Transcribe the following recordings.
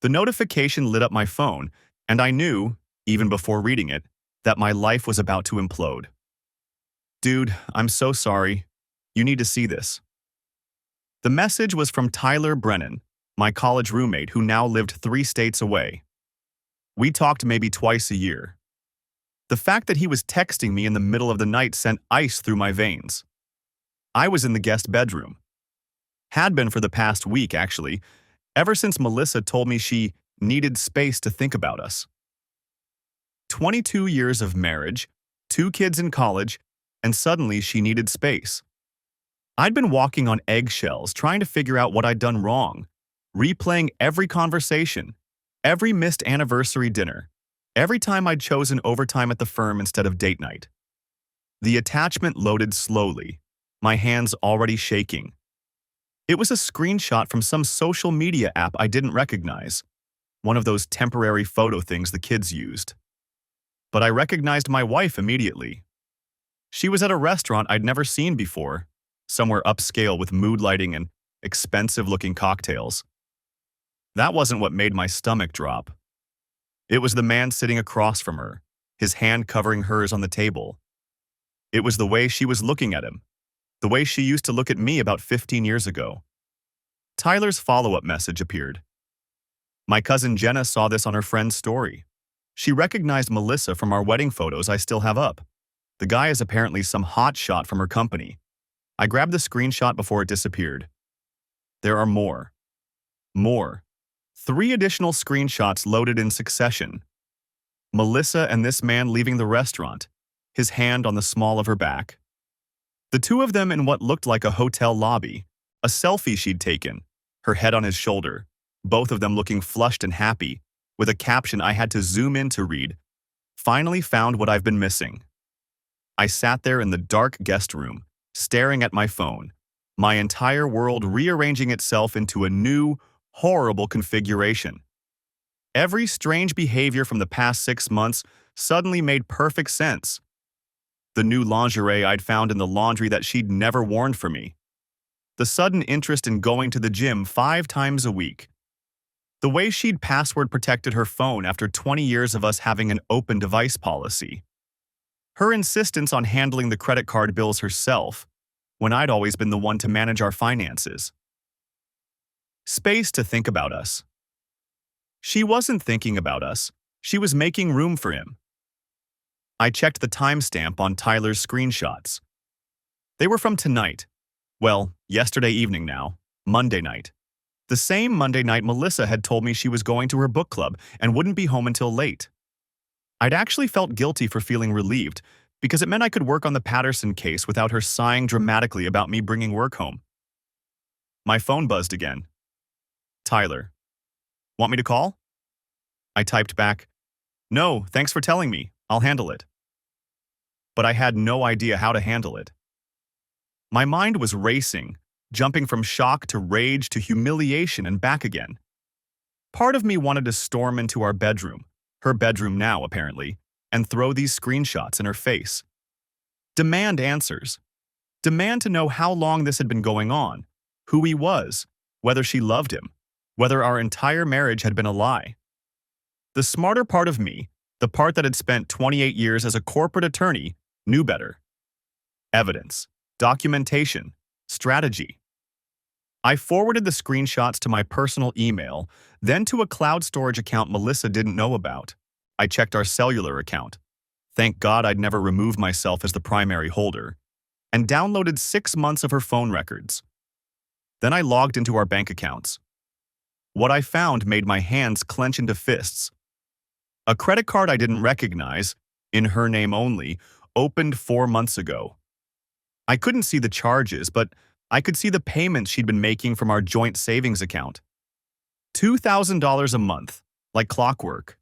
The notification lit up my phone, and I knew, even before reading it, that my life was about to implode. Dude, I'm so sorry. You need to see this. The message was from Tyler Brennan, my college roommate who now lived 3 states away. We talked maybe twice a year. The fact that he was texting me in the middle of the night sent ice through my veins. I was in the guest bedroom. Had been for the past week, actually, ever since Melissa told me she needed space to think about us. 22 years of marriage, 2 kids in college, and suddenly she needed space. I'd been walking on eggshells, trying to figure out what I'd done wrong, replaying every conversation, every missed anniversary dinner, every time I'd chosen overtime at the firm instead of date night. The attachment loaded slowly, my hands already shaking. It was a screenshot from some social media app I didn't recognize, one of those temporary photo things the kids used. But I recognized my wife immediately. She was at a restaurant I'd never seen before, somewhere upscale with mood lighting and expensive-looking cocktails. That wasn't what made my stomach drop. It was the man sitting across from her, his hand covering hers on the table. It was the way she was looking at him, the way she used to look at me about 15 years ago. Tyler's follow-up message appeared. My cousin Jenna saw this on her friend's story. She recognized Melissa from our wedding photos I still have up. The guy is apparently some hot shot from her company. I grabbed the screenshot before it disappeared. There are more. More. 3 additional screenshots loaded in succession. Melissa and this man leaving the restaurant, his hand on the small of her back. The 2 of them in what looked like a hotel lobby, a selfie she'd taken, her head on his shoulder, both of them looking flushed and happy, with a caption I had to zoom in to read, "Finally found what I've been missing." I sat there in the dark guest room, staring at my phone, my entire world rearranging itself into a new, horrible configuration. Every strange behavior from the past 6 months suddenly made perfect sense. The new lingerie I'd found in the laundry that she'd never worn for me. The sudden interest in going to the gym 5 times a week. The way she'd password protected her phone after 20 years of us having an open device policy. Her insistence on handling the credit card bills herself, when I'd always been the one to manage our finances. Space to think about us. She wasn't thinking about us. She was making room for him. I checked the timestamp on Tyler's screenshots. They were from tonight. Well, yesterday evening now, Monday night. The same Monday night Melissa had told me she was going to her book club and wouldn't be home until late. I'd actually felt guilty for feeling relieved because it meant I could work on the Patterson case without her sighing dramatically about me bringing work home. My phone buzzed again. Tyler. Want me to call? I typed back, "No, thanks for telling me. I'll handle it." But I had no idea how to handle it. My mind was racing, jumping from shock to rage to humiliation and back again. Part of me wanted to storm into our bedroom, her bedroom now apparently, and throw these screenshots in her face. Demand answers. Demand to know how long this had been going on, who he was, whether she loved him, whether our entire marriage had been a lie. The smarter part of me, the part that had spent 28 years as a corporate attorney, knew better. Evidence, documentation, strategy. I forwarded the screenshots to my personal email, then to a cloud storage account Melissa didn't know about. I checked our cellular account. Thank God I'd never removed myself as the primary holder, and downloaded 6 months of her phone records. Then I logged into our bank accounts. What I found made my hands clench into fists. A credit card I didn't recognize, in her name only, opened 4 months ago. I couldn't see the charges, but I could see the payments she'd been making from our joint savings account. $2,000 a month, like clockwork.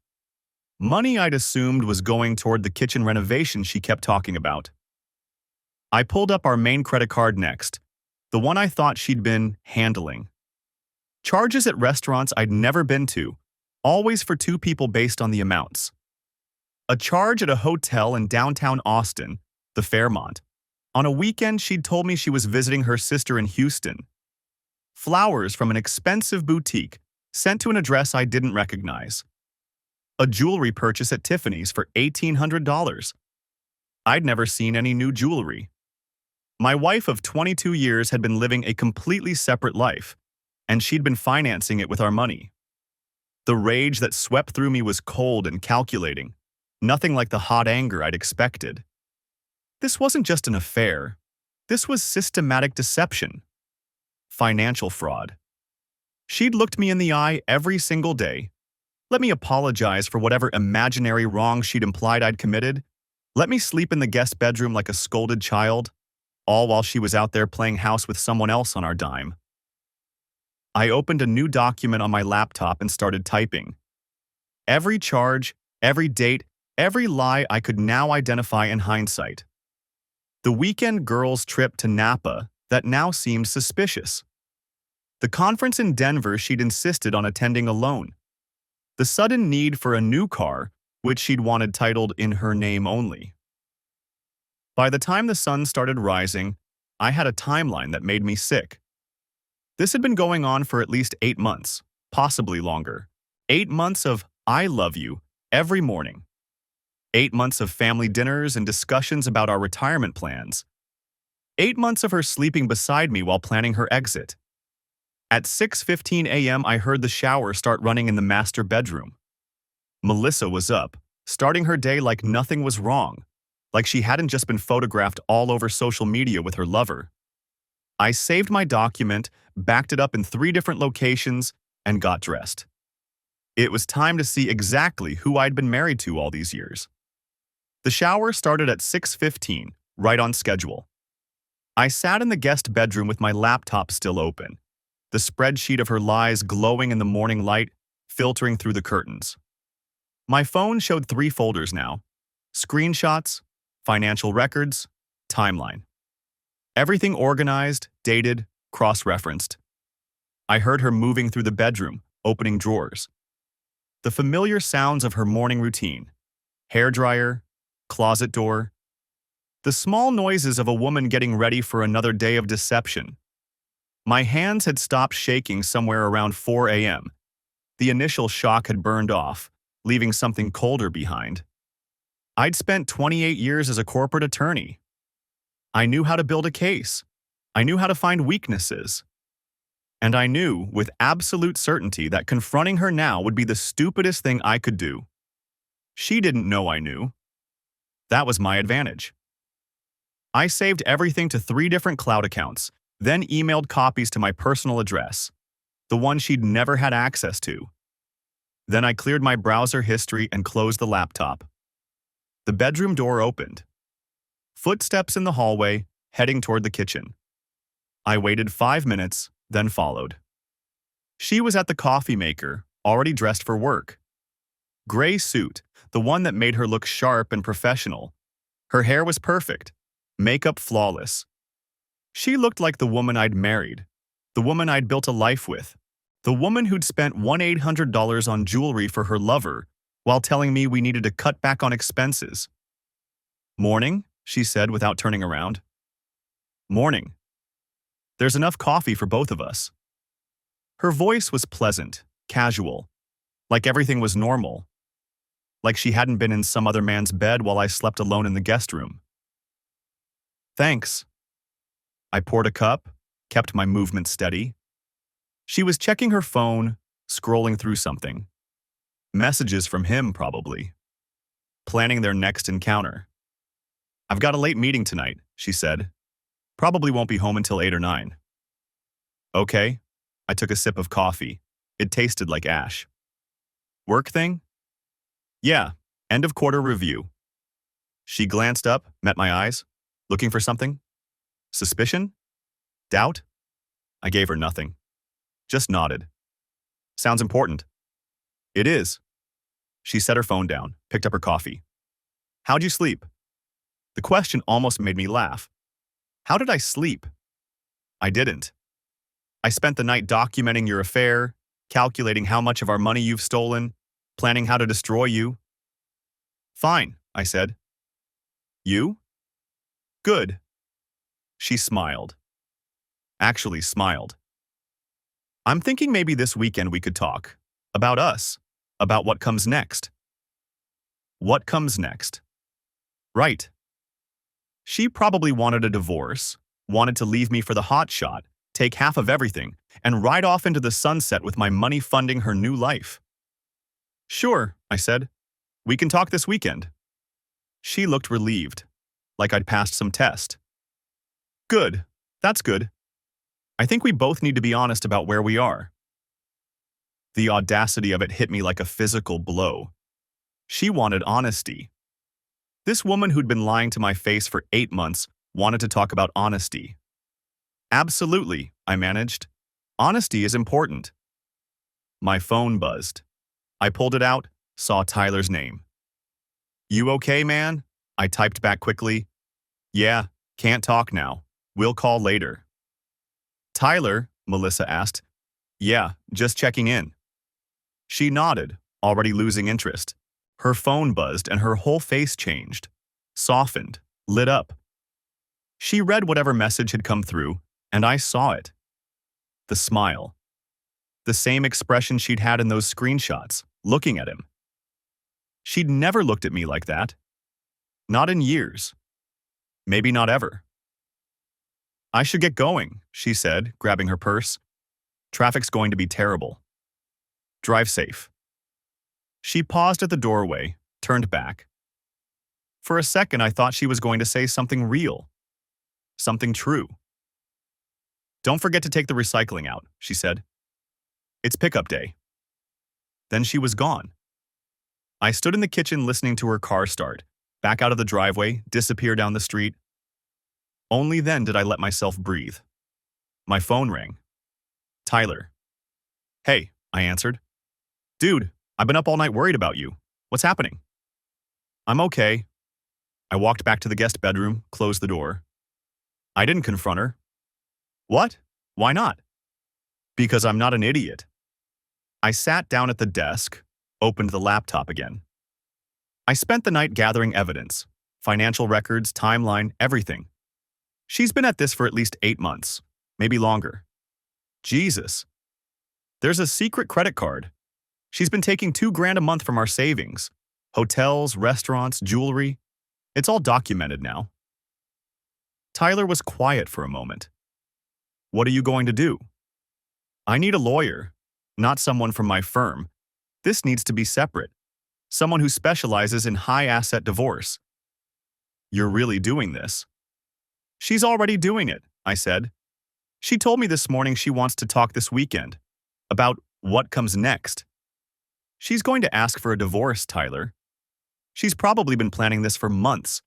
Money I'd assumed was going toward the kitchen renovation she kept talking about. I pulled up our main credit card next, the one I thought she'd been handling. Charges at restaurants I'd never been to, always for 2 people based on the amounts. A charge at a hotel in downtown Austin, the Fairmont. On a weekend she'd told me she was visiting her sister in Houston. Flowers from an expensive boutique, sent to an address I didn't recognize. A jewelry purchase at Tiffany's for $1,800. I'd never seen any new jewelry. My wife of 22 years had been living a completely separate life, and she'd been financing it with our money. The rage that swept through me was cold and calculating, nothing like the hot anger I'd expected. This wasn't just an affair. This was systematic deception. Financial fraud. She'd looked me in the eye every single day. Let me apologize for whatever imaginary wrong she'd implied I'd committed. Let me sleep in the guest bedroom like a scolded child, all while she was out there playing house with someone else on our dime. I opened a new document on my laptop and started typing. Every charge, every date, every lie I could now identify in hindsight. The weekend girls' trip to Napa that now seemed suspicious. The conference in Denver she'd insisted on attending alone. The sudden need for a new car, which she'd wanted titled in her name only. By the time the sun started rising, I had a timeline that made me sick. This had been going on for at least 8 months, possibly longer. 8 months of "I love you" every morning. 8 months of family dinners and discussions about our retirement plans. 8 months of her sleeping beside me while planning her exit. At 6:15 a.m., I heard the shower start running in the master bedroom. Melissa was up, starting her day like nothing was wrong, like she hadn't just been photographed all over social media with her lover. I saved my document, backed it up in 3 different locations, and got dressed. It was time to see exactly who I'd been married to all these years. The shower started at 6:15, right on schedule. I sat in the guest bedroom with my laptop still open, the spreadsheet of her lies glowing in the morning light, filtering through the curtains. My phone showed 3 folders now: screenshots, financial records, timeline. Everything organized, dated, cross-referenced. I heard her moving through the bedroom, opening drawers. The familiar sounds of her morning routine: hairdryer, closet door. The small noises of a woman getting ready for another day of deception. My hands had stopped shaking somewhere around 4 a.m. The initial shock had burned off, leaving something colder behind. I'd spent 28 years as a corporate attorney. I knew how to build a case. I knew how to find weaknesses. And I knew with absolute certainty that confronting her now would be the stupidest thing I could do. She didn't know I knew. That was my advantage. I saved everything to 3 different cloud accounts, then emailed copies to my personal address, the one she'd never had access to. Then I cleared my browser history and closed the laptop. The bedroom door opened. Footsteps in the hallway, heading toward the kitchen. I waited 5 minutes, then followed. She was at the coffee maker, already dressed for work. Gray suit, the one that made her look sharp and professional. Her hair was perfect, makeup flawless. She looked like the woman I'd married, the woman I'd built a life with, the woman who'd spent $1,800 on jewelry for her lover while telling me we needed to cut back on expenses. "Morning," she said without turning around. "Morning. There's enough coffee for both of us." Her voice was pleasant, casual, like everything was normal, like she hadn't been in some other man's bed while I slept alone in the guest room. "Thanks." I poured a cup, kept my movement steady. She was checking her phone, scrolling through something. Messages from him, probably. Planning their next encounter. "I've got a late meeting tonight," she said. "Probably won't be home until 8 or 9. "Okay." I took a sip of coffee. It tasted like ash. "Work thing?" "Yeah, end of quarter review." She glanced up, met my eyes. "Looking for something? Suspicion? Doubt?" I gave her nothing. Just nodded. "Sounds important." "It is." She set her phone down, picked up her coffee. "How'd you sleep?" The question almost made me laugh. How did I sleep? I didn't. I spent the night documenting your affair, calculating how much of our money you've stolen, planning how to destroy you. "Fine," I said. "You?" "Good." She smiled. Actually smiled. I'm thinking maybe this weekend we could talk. About us. About what comes next. What comes next? Right. She probably wanted a divorce, wanted to leave me for the hot shot, take half of everything, and ride off into the sunset with my money funding her new life. Sure, I said. We can talk this weekend. She looked relieved, like I'd passed some test. Good. That's good. I think we both need to be honest about where we are. The audacity of it hit me like a physical blow. She wanted honesty. This woman who'd been lying to my face for 8 months wanted to talk about honesty. Absolutely, I managed. Honesty is important. My phone buzzed. I pulled it out, saw Tyler's name. You okay, man? I typed back quickly. Yeah, can't talk now. We'll call later. Tyler, Melissa asked. Yeah, just checking in. She nodded, already losing interest. Her phone buzzed and her whole face changed, softened, lit up. She read whatever message had come through, and I saw it. The smile. The same expression she'd had in those screenshots, looking at him. She'd never looked at me like that. Not in years. Maybe not ever. I should get going, she said, grabbing her purse. Traffic's going to be terrible. Drive safe. She paused at the doorway, turned back. For a second, I thought she was going to say something real. Something true. Don't forget to take the recycling out, she said. It's pickup day. Then she was gone. I stood in the kitchen listening to her car start, back out of the driveway, disappear down the street. Only then did I let myself breathe. My phone rang. Tyler. Hey, I answered. Dude, I've been up all night worried about you. What's happening? I'm okay. I walked back to the guest bedroom, closed the door. I didn't confront her. What? Why not? Because I'm not an idiot. I sat down at the desk, opened the laptop again. I spent the night gathering evidence, financial records, timeline, everything. She's been at this for at least 8 months, maybe longer. Jesus. There's a secret credit card. She's been taking $2,000 a month from our savings. Hotels, restaurants, jewelry. It's all documented now. Tyler was quiet for a moment. What are you going to do? I need a lawyer, not someone from my firm. This needs to be separate. Someone who specializes in high-asset divorce. You're really doing this? She's already doing it, I said. She told me this morning she wants to talk this weekend about what comes next. She's going to ask for a divorce, Tyler. She's probably been planning this for months,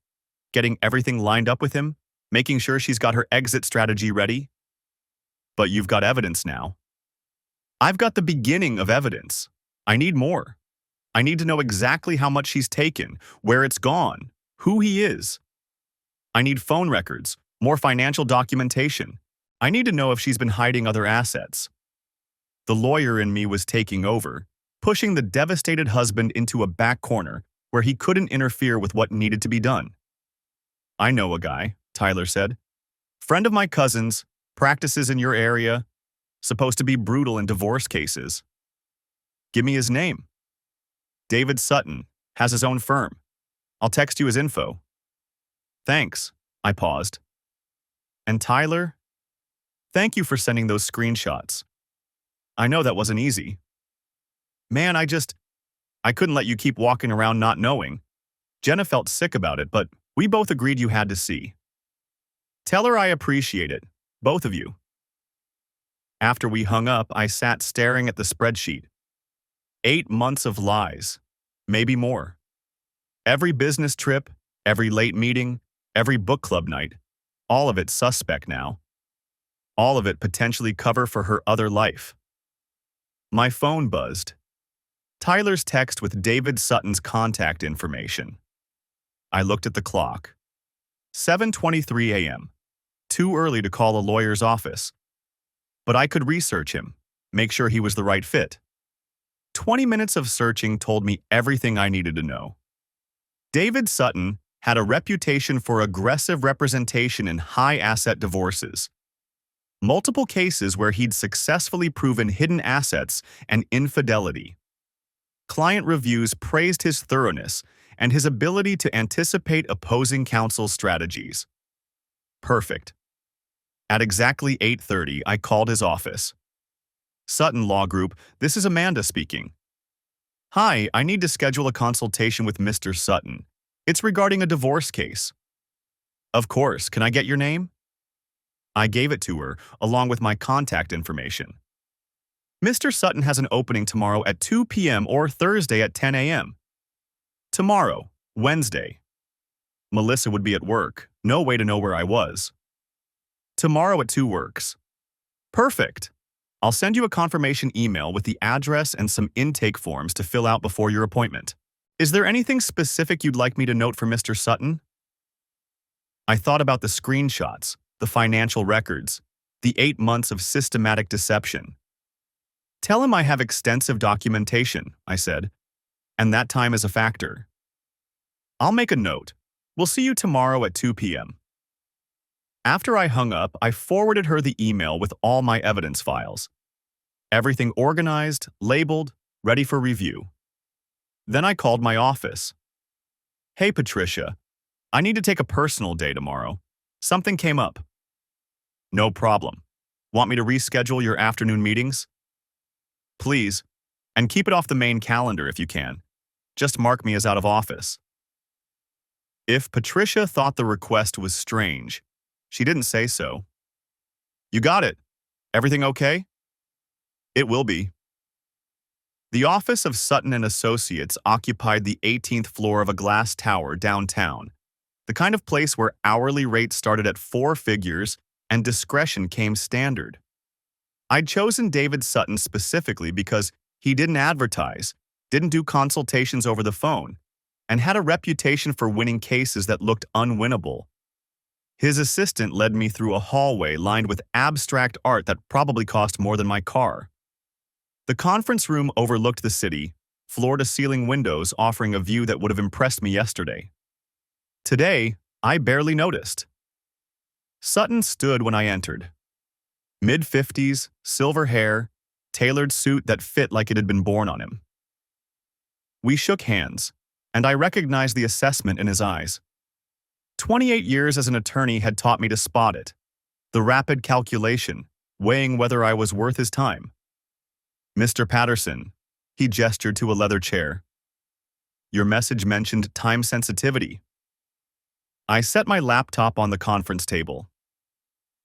getting everything lined up with him, making sure she's got her exit strategy ready. But you've got evidence now. I've got the beginning of evidence. I need more. I need to know exactly how much she's taken, where it's gone, who he is. I need phone records, more financial documentation. I need to know if she's been hiding other assets. The lawyer in me was taking over, pushing the devastated husband into a back corner where he couldn't interfere with what needed to be done. I know a guy, Tyler said. Friend of my cousin's, practices in your area, supposed to be brutal in divorce cases. Give me his name. David Sutton, has his own firm. I'll text you his info. Thanks, I paused. And Tyler? Thank you for sending those screenshots. I know that wasn't easy. Man, I couldn't let you keep walking around not knowing. Jenna felt sick about it, but we both agreed you had to see. Tell her I appreciate it, both of you. After we hung up, I sat staring at the spreadsheet. 8 months of lies, maybe more. Every business trip, every late meeting, every book club night, all of it suspect now. All of it potentially cover for her other life. My phone buzzed. Tyler's text with David Sutton's contact information. I looked at the clock. 7:23 a.m. Too early to call a lawyer's office. But I could research him, make sure he was the right fit. 20 minutes of searching told me everything I needed to know. David Sutton had a reputation for aggressive representation in high-asset divorces. multiple cases where he'd successfully proven hidden assets and infidelity. Client reviews praised his thoroughness and his ability to anticipate opposing counsel's strategies. Perfect. At exactly 8:30, I called his office. Sutton Law Group, this is Amanda speaking. Hi, I need to schedule a consultation with Mr. Sutton. It's regarding a divorce case. Of course, can I get your name? I gave it to her, along with my contact information. Mr. Sutton has an opening tomorrow at 2 p.m. or Thursday at 10 a.m. Tomorrow, Wednesday. Melissa would be at work. No way to know where I was. Tomorrow at 2 works. Perfect. I'll send you a confirmation email with the address and some intake forms to fill out before your appointment. Is there anything specific you'd like me to note for Mr. Sutton? I thought about the screenshots, the financial records, the 8 months of systematic deception. Tell him I have extensive documentation, I said, and that time is a factor. I'll make a note. We'll see you tomorrow at 2 p.m. After I hung up, I forwarded her the email with all my evidence files. Everything organized, labeled, ready for review. Then I called my office. Hey, Patricia. I need to take a personal day tomorrow. Something came up. No problem. Want me to reschedule your afternoon meetings? Please, and keep it off the main calendar if you can. Just mark me as out of office. If Patricia thought the request was strange, she didn't say so. You got it. Everything okay? It will be. The office of Sutton and Associates occupied the 18th floor of a glass tower downtown, the kind of place where hourly rates started at 4 figures and discretion came standard. I'd chosen David Sutton specifically because he didn't advertise, didn't do consultations over the phone, and had a reputation for winning cases that looked unwinnable. His assistant led me through a hallway lined with abstract art that probably cost more than my car. The conference room overlooked the city, floor-to-ceiling windows offering a view that would have impressed me yesterday. Today, I barely noticed. Sutton stood when I entered. Mid-50s, silver hair, tailored suit that fit like it had been born on him. We shook hands, and I recognized the assessment in his eyes. 28 years as an attorney had taught me to spot it. The rapid calculation, weighing whether I was worth his time. Mr. Patterson, he gestured to a leather chair. Your message mentioned time sensitivity. I set my laptop on the conference table.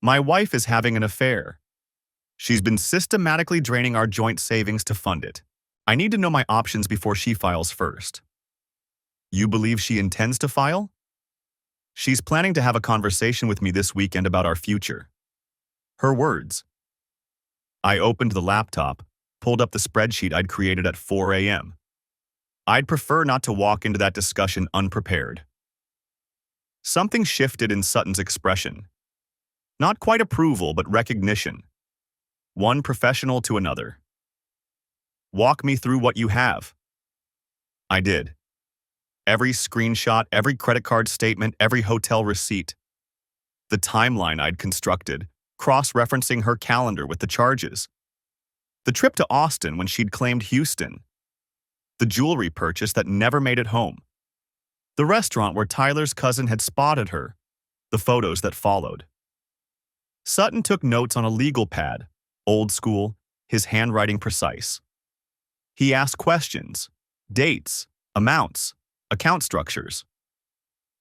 My wife is having an affair. She's been systematically draining our joint savings to fund it. I need to know my options before she files first. You believe she intends to file? She's planning to have a conversation with me this weekend about our future. Her words. I opened the laptop, pulled up the spreadsheet I'd created at 4 a.m. I'd prefer not to walk into that discussion unprepared. Something shifted in Sutton's expression. Not quite approval, but recognition. One professional to another. Walk me through what you have. I did. Every screenshot, every credit card statement, every hotel receipt. The timeline I'd constructed, cross-referencing her calendar with the charges. The trip to Austin when she'd claimed Houston. The jewelry purchase that never made it home. The restaurant where Tyler's cousin had spotted her. The photos that followed. Sutton took notes on a legal pad, old school, his handwriting precise. He asked questions, dates, amounts, account structures.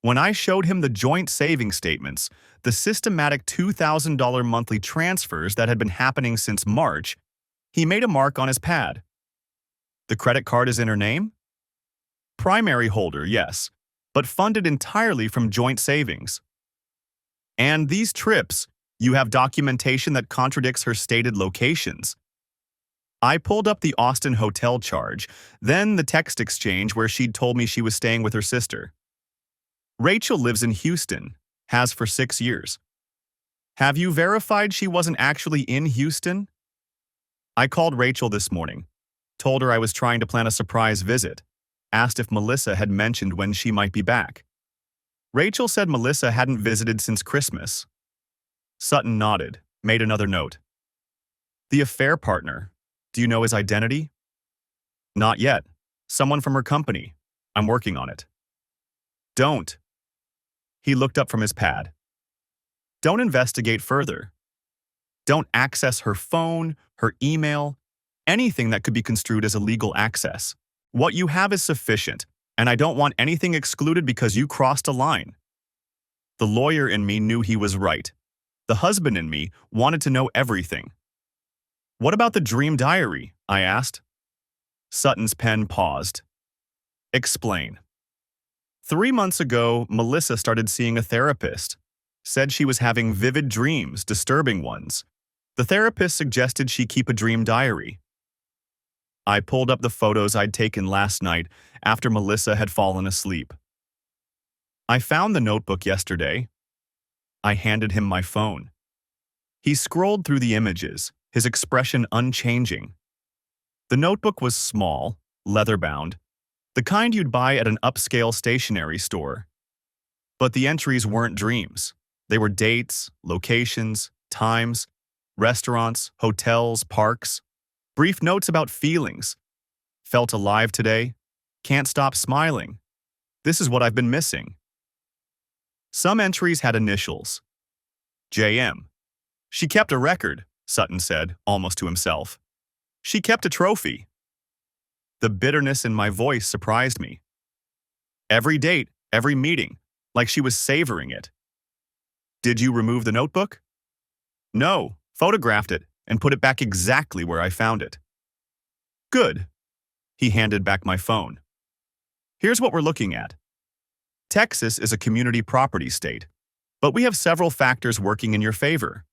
When I showed him the joint savings statements, the systematic $2,000 monthly transfers that had been happening since March, he made a mark on his pad. The credit card is in her name? Primary holder, yes, but funded entirely from joint savings. And these trips, you have documentation that contradicts her stated locations. I pulled up the Austin hotel charge, then the text exchange where she'd told me she was staying with her sister. Rachel lives in Houston, has for 6 years. Have you verified she wasn't actually in Houston? I called Rachel this morning, told her I was trying to plan a surprise visit, asked if Melissa had mentioned when she might be back. Rachel said Melissa hadn't visited since Christmas. Sutton nodded, made another note. The affair partner. Do you know his identity? Not yet. Someone from her company. I'm working on it. Don't. He looked up from his pad. Don't investigate further. Don't access her phone, her email, anything that could be construed as illegal access. What you have is sufficient, and I don't want anything excluded because you crossed a line. The lawyer in me knew he was right. The husband in me wanted to know everything. What about the dream diary? I asked. Sutton's pen paused. Explain. 3 months ago, Melissa started seeing a therapist. Said she was having vivid dreams, disturbing ones. The therapist suggested she keep a dream diary. I pulled up the photos I'd taken last night after Melissa had fallen asleep. I found the notebook yesterday. I handed him my phone. He scrolled through the images, his expression unchanging. The notebook was small, leather-bound, the kind you'd buy at an upscale stationery store. But the entries weren't dreams. They were dates, locations, times, restaurants, hotels, parks, brief notes about feelings. Felt alive today. Can't stop smiling. This is what I've been missing. Some entries had initials. JM. She kept a record, Sutton said, almost to himself. She kept a trophy. The bitterness in my voice surprised me. Every date, every meeting, like she was savoring it. Did you remove the notebook? No, photographed it and put it back exactly where I found it. Good. He handed back my phone. Here's what we're looking at. Texas is a community property state, but we have several factors working in your favor.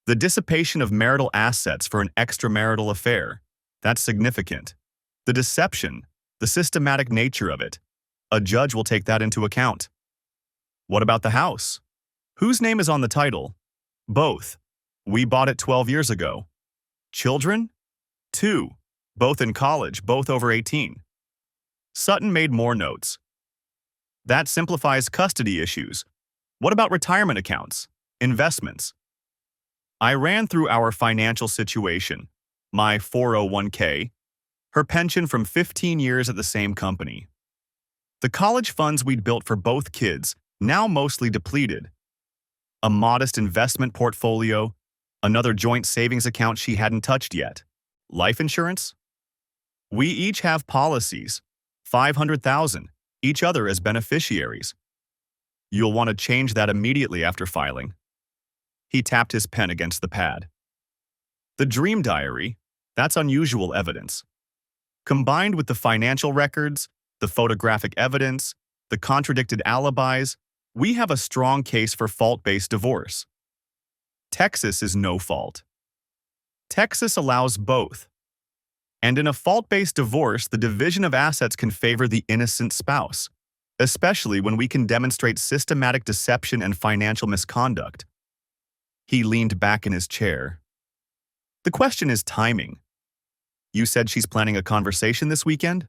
The dissipation of marital assets for an extramarital affair, that's significant. The deception, the systematic nature of it, a judge will take that into account. What about the house? Whose name is on the title? Both. We bought it 12 years ago. Children? 2. Both in college, both over 18. Sutton made more notes. That simplifies custody issues. What about retirement accounts? Investments? I ran through our financial situation, my 401k, her pension from 15 years at the same company. The college funds we'd built for both kids, now mostly depleted. A modest investment portfolio, another joint savings account she hadn't touched yet. Life insurance? We each have policies, $500,000, each other as beneficiaries. You'll want to change that immediately after filing. He tapped his pen against the pad. The dream diary, that's unusual evidence. Combined with the financial records, the photographic evidence, the contradicted alibis, we have a strong case for fault-based divorce. Texas is no fault. Texas allows both. And in a fault-based divorce, the division of assets can favor the innocent spouse, especially when we can demonstrate systematic deception and financial misconduct. He leaned back in his chair. The question is timing. You said she's planning a conversation this weekend?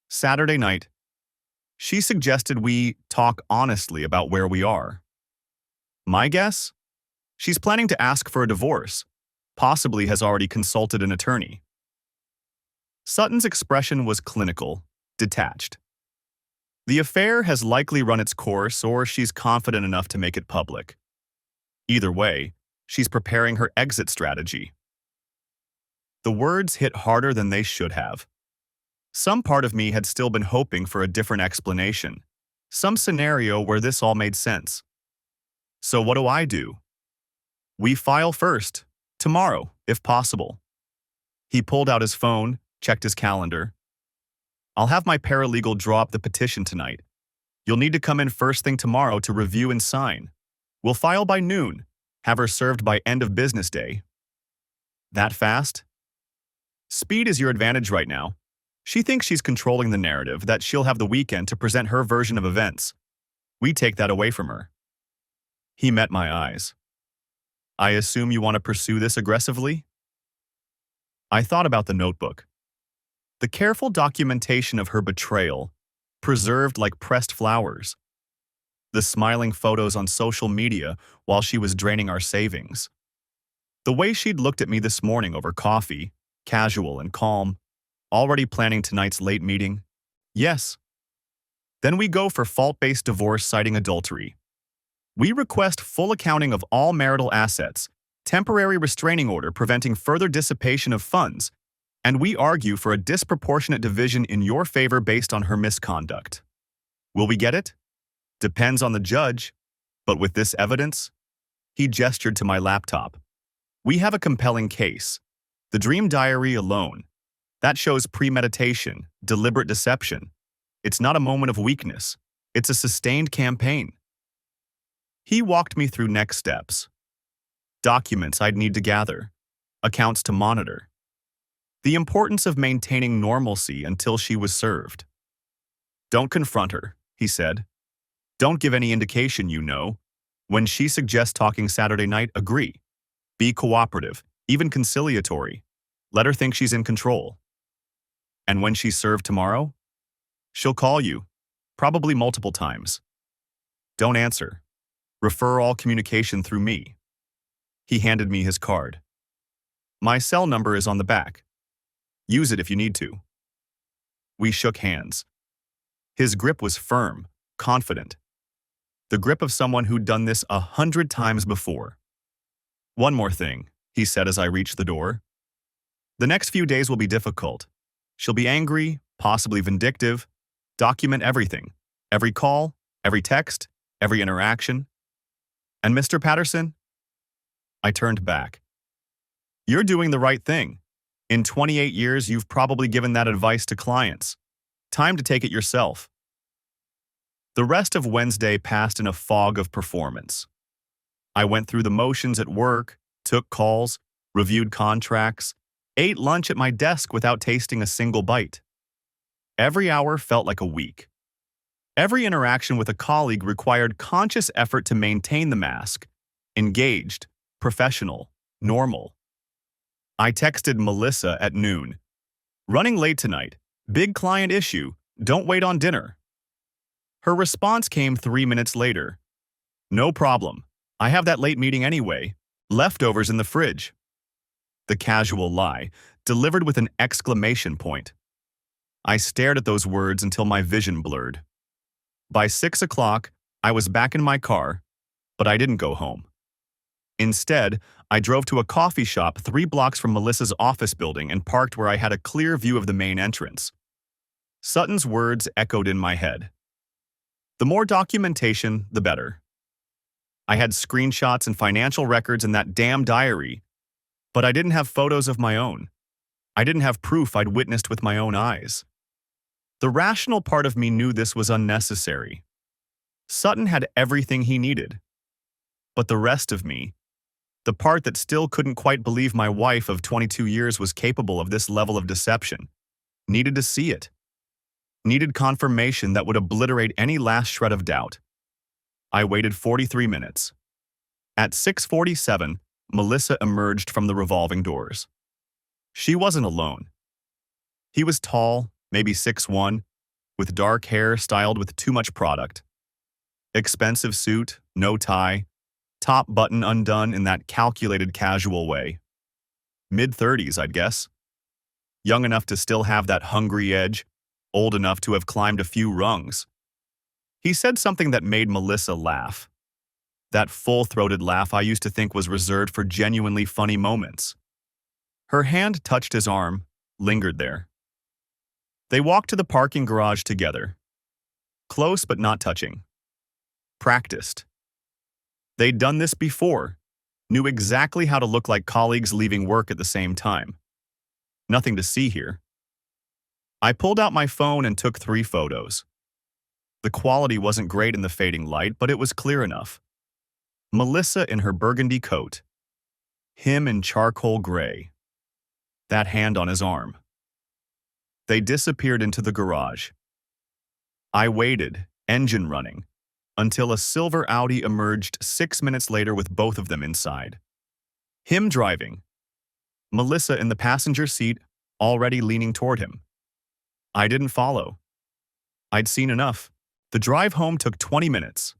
Saturday night. She suggested we talk honestly about where we are. My guess? She's planning to ask for a divorce, possibly has already consulted an attorney. Sutton's expression was clinical, detached. The affair has likely run its course, or she's confident enough to make it public. Either way, she's preparing her exit strategy. The words hit harder than they should have. Some part of me had still been hoping for a different explanation, some scenario where this all made sense. So what do? We file first, tomorrow, if possible. He pulled out his phone, checked his calendar. I'll have my paralegal draw up the petition tonight. You'll need to come in first thing tomorrow to review and sign. We'll file by noon, have her served by end of business day. That fast? Speed is your advantage right now. She thinks she's controlling the narrative, that she'll have the weekend to present her version of events. We take that away from her. He met my eyes. I assume you want to pursue this aggressively? I thought about the notebook. The careful documentation of her betrayal, preserved like pressed flowers. the smiling photos on social media while she was draining our savings. The way she'd looked at me this morning over coffee, casual and calm, already planning tonight's late meeting. Yes. Then we go for fault-based divorce citing adultery. We request full accounting of all marital assets, temporary restraining order preventing further dissipation of funds, and we argue for a disproportionate division in your favor based on her misconduct. Will we get it? Depends on the judge, but with this evidence, he gestured to my laptop. We have a compelling case. The dream diary alone. That shows premeditation, deliberate deception. It's not a moment of weakness. It's a sustained campaign. He walked me through next steps. Documents I'd need to gather. Accounts to monitor. The importance of maintaining normalcy until she was served. Don't confront her, he said. Don't give any indication you know. When she suggests talking Saturday night, agree. Be cooperative, even conciliatory. Let her think she's in control. And when she's served tomorrow, she'll call you, probably multiple times. Don't answer. Refer all communication through me. He handed me his card. My cell number is on the back. Use it if you need to. We shook hands. His grip was firm, confident. The grip of someone who'd done this 100 times before. One more thing, he said as I reached the door. The next few days will be difficult. She'll be angry, possibly vindictive. Document everything. Every call, every text, every interaction. And Mr. Patterson? I turned back. You're doing the right thing. In 28 years, you've probably given that advice to clients. Time to take it yourself. The rest of Wednesday passed in a fog of performance. I went through the motions at work, took calls, reviewed contracts, ate lunch at my desk without tasting a single bite. Every hour felt like a week. Every interaction with a colleague required conscious effort to maintain the mask. Engaged, professional, normal. I texted Melissa at noon. Running late tonight. Big client issue. Don't wait on dinner. Her response came 3 minutes later. No problem. I have that late meeting anyway. Leftovers in the fridge. The casual lie, delivered with an exclamation point. I stared at those words until my vision blurred. By 6 o'clock, I was back in my car, but I didn't go home. Instead, I drove to a coffee shop 3 blocks from Melissa's office building and parked where I had a clear view of the main entrance. Sutton's words echoed in my head. The more documentation, the better. I had screenshots and financial records in that damn diary, but I didn't have photos of my own. I didn't have proof I'd witnessed with my own eyes. The rational part of me knew this was unnecessary. Sutton had everything he needed. But the rest of me, the part that still couldn't quite believe my wife of 22 years was capable of this level of deception, needed to see it. Needed confirmation that would obliterate any last shred of doubt. I waited 43 minutes. At 6:47, Melissa emerged from the revolving doors. She wasn't alone. He was tall, maybe 6'1", with dark hair styled with too much product. Expensive suit, no tie, top button undone in that calculated casual way. Mid-30s, I'd guess. Young enough to still have that hungry edge, old enough to have climbed a few rungs. He said something that made Melissa laugh. That full-throated laugh I used to think was reserved for genuinely funny moments. Her hand touched his arm, lingered there. They walked to the parking garage together. Close but not touching. Practiced. They'd done this before, knew exactly how to look like colleagues leaving work at the same time. Nothing to see here. I pulled out my phone and took 3 photos. The quality wasn't great in the fading light, but it was clear enough. Melissa in her burgundy coat. Him in charcoal gray. That hand on his arm. They disappeared into the garage. I waited, engine running, until a silver Audi emerged 6 minutes later with both of them inside. Him driving. Melissa in the passenger seat, already leaning toward him. I didn't follow. I'd seen enough. The drive home took 20 minutes.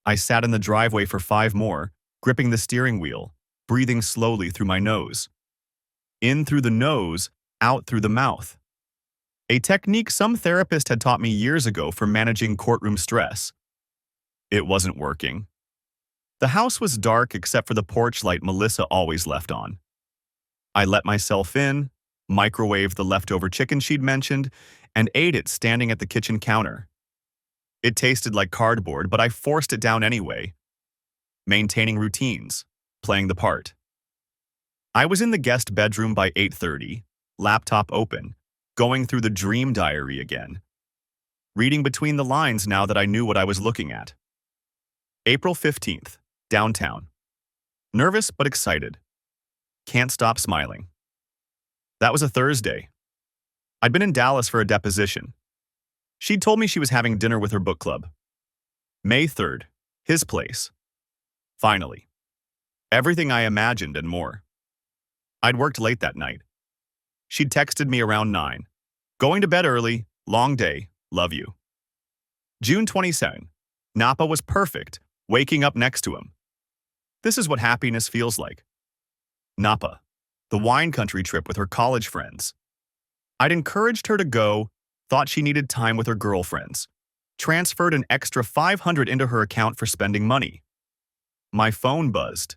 I sat in the driveway for 5 more, gripping the steering wheel, breathing slowly through my nose. In through the nose, out through the mouth. A technique some therapist had taught me years ago for managing courtroom stress. It wasn't working. The house was dark except for the porch light Melissa always left on. I let myself in, microwaved the leftover chicken she'd mentioned, and ate it standing at the kitchen counter. It tasted like cardboard, but I forced it down anyway, maintaining routines, playing the part. I was in the guest bedroom by 8:30, laptop open, going through the dream diary again, reading between the lines now that I knew what I was looking at. April 15th, downtown. Nervous but excited. Can't stop smiling. That was a Thursday. I'd been in Dallas for a deposition. She'd told me she was having dinner with her book club. May 3rd, his place. Finally. Everything I imagined and more. I'd worked late that night. She'd texted me around 9. Going to bed early, long day, love you. June 22nd. Napa was perfect, waking up next to him. This is what happiness feels like. Napa, the wine country trip with her college friends. I'd encouraged her to go, thought she needed time with her girlfriends. Transferred an extra $500 into her account for spending money. My phone buzzed.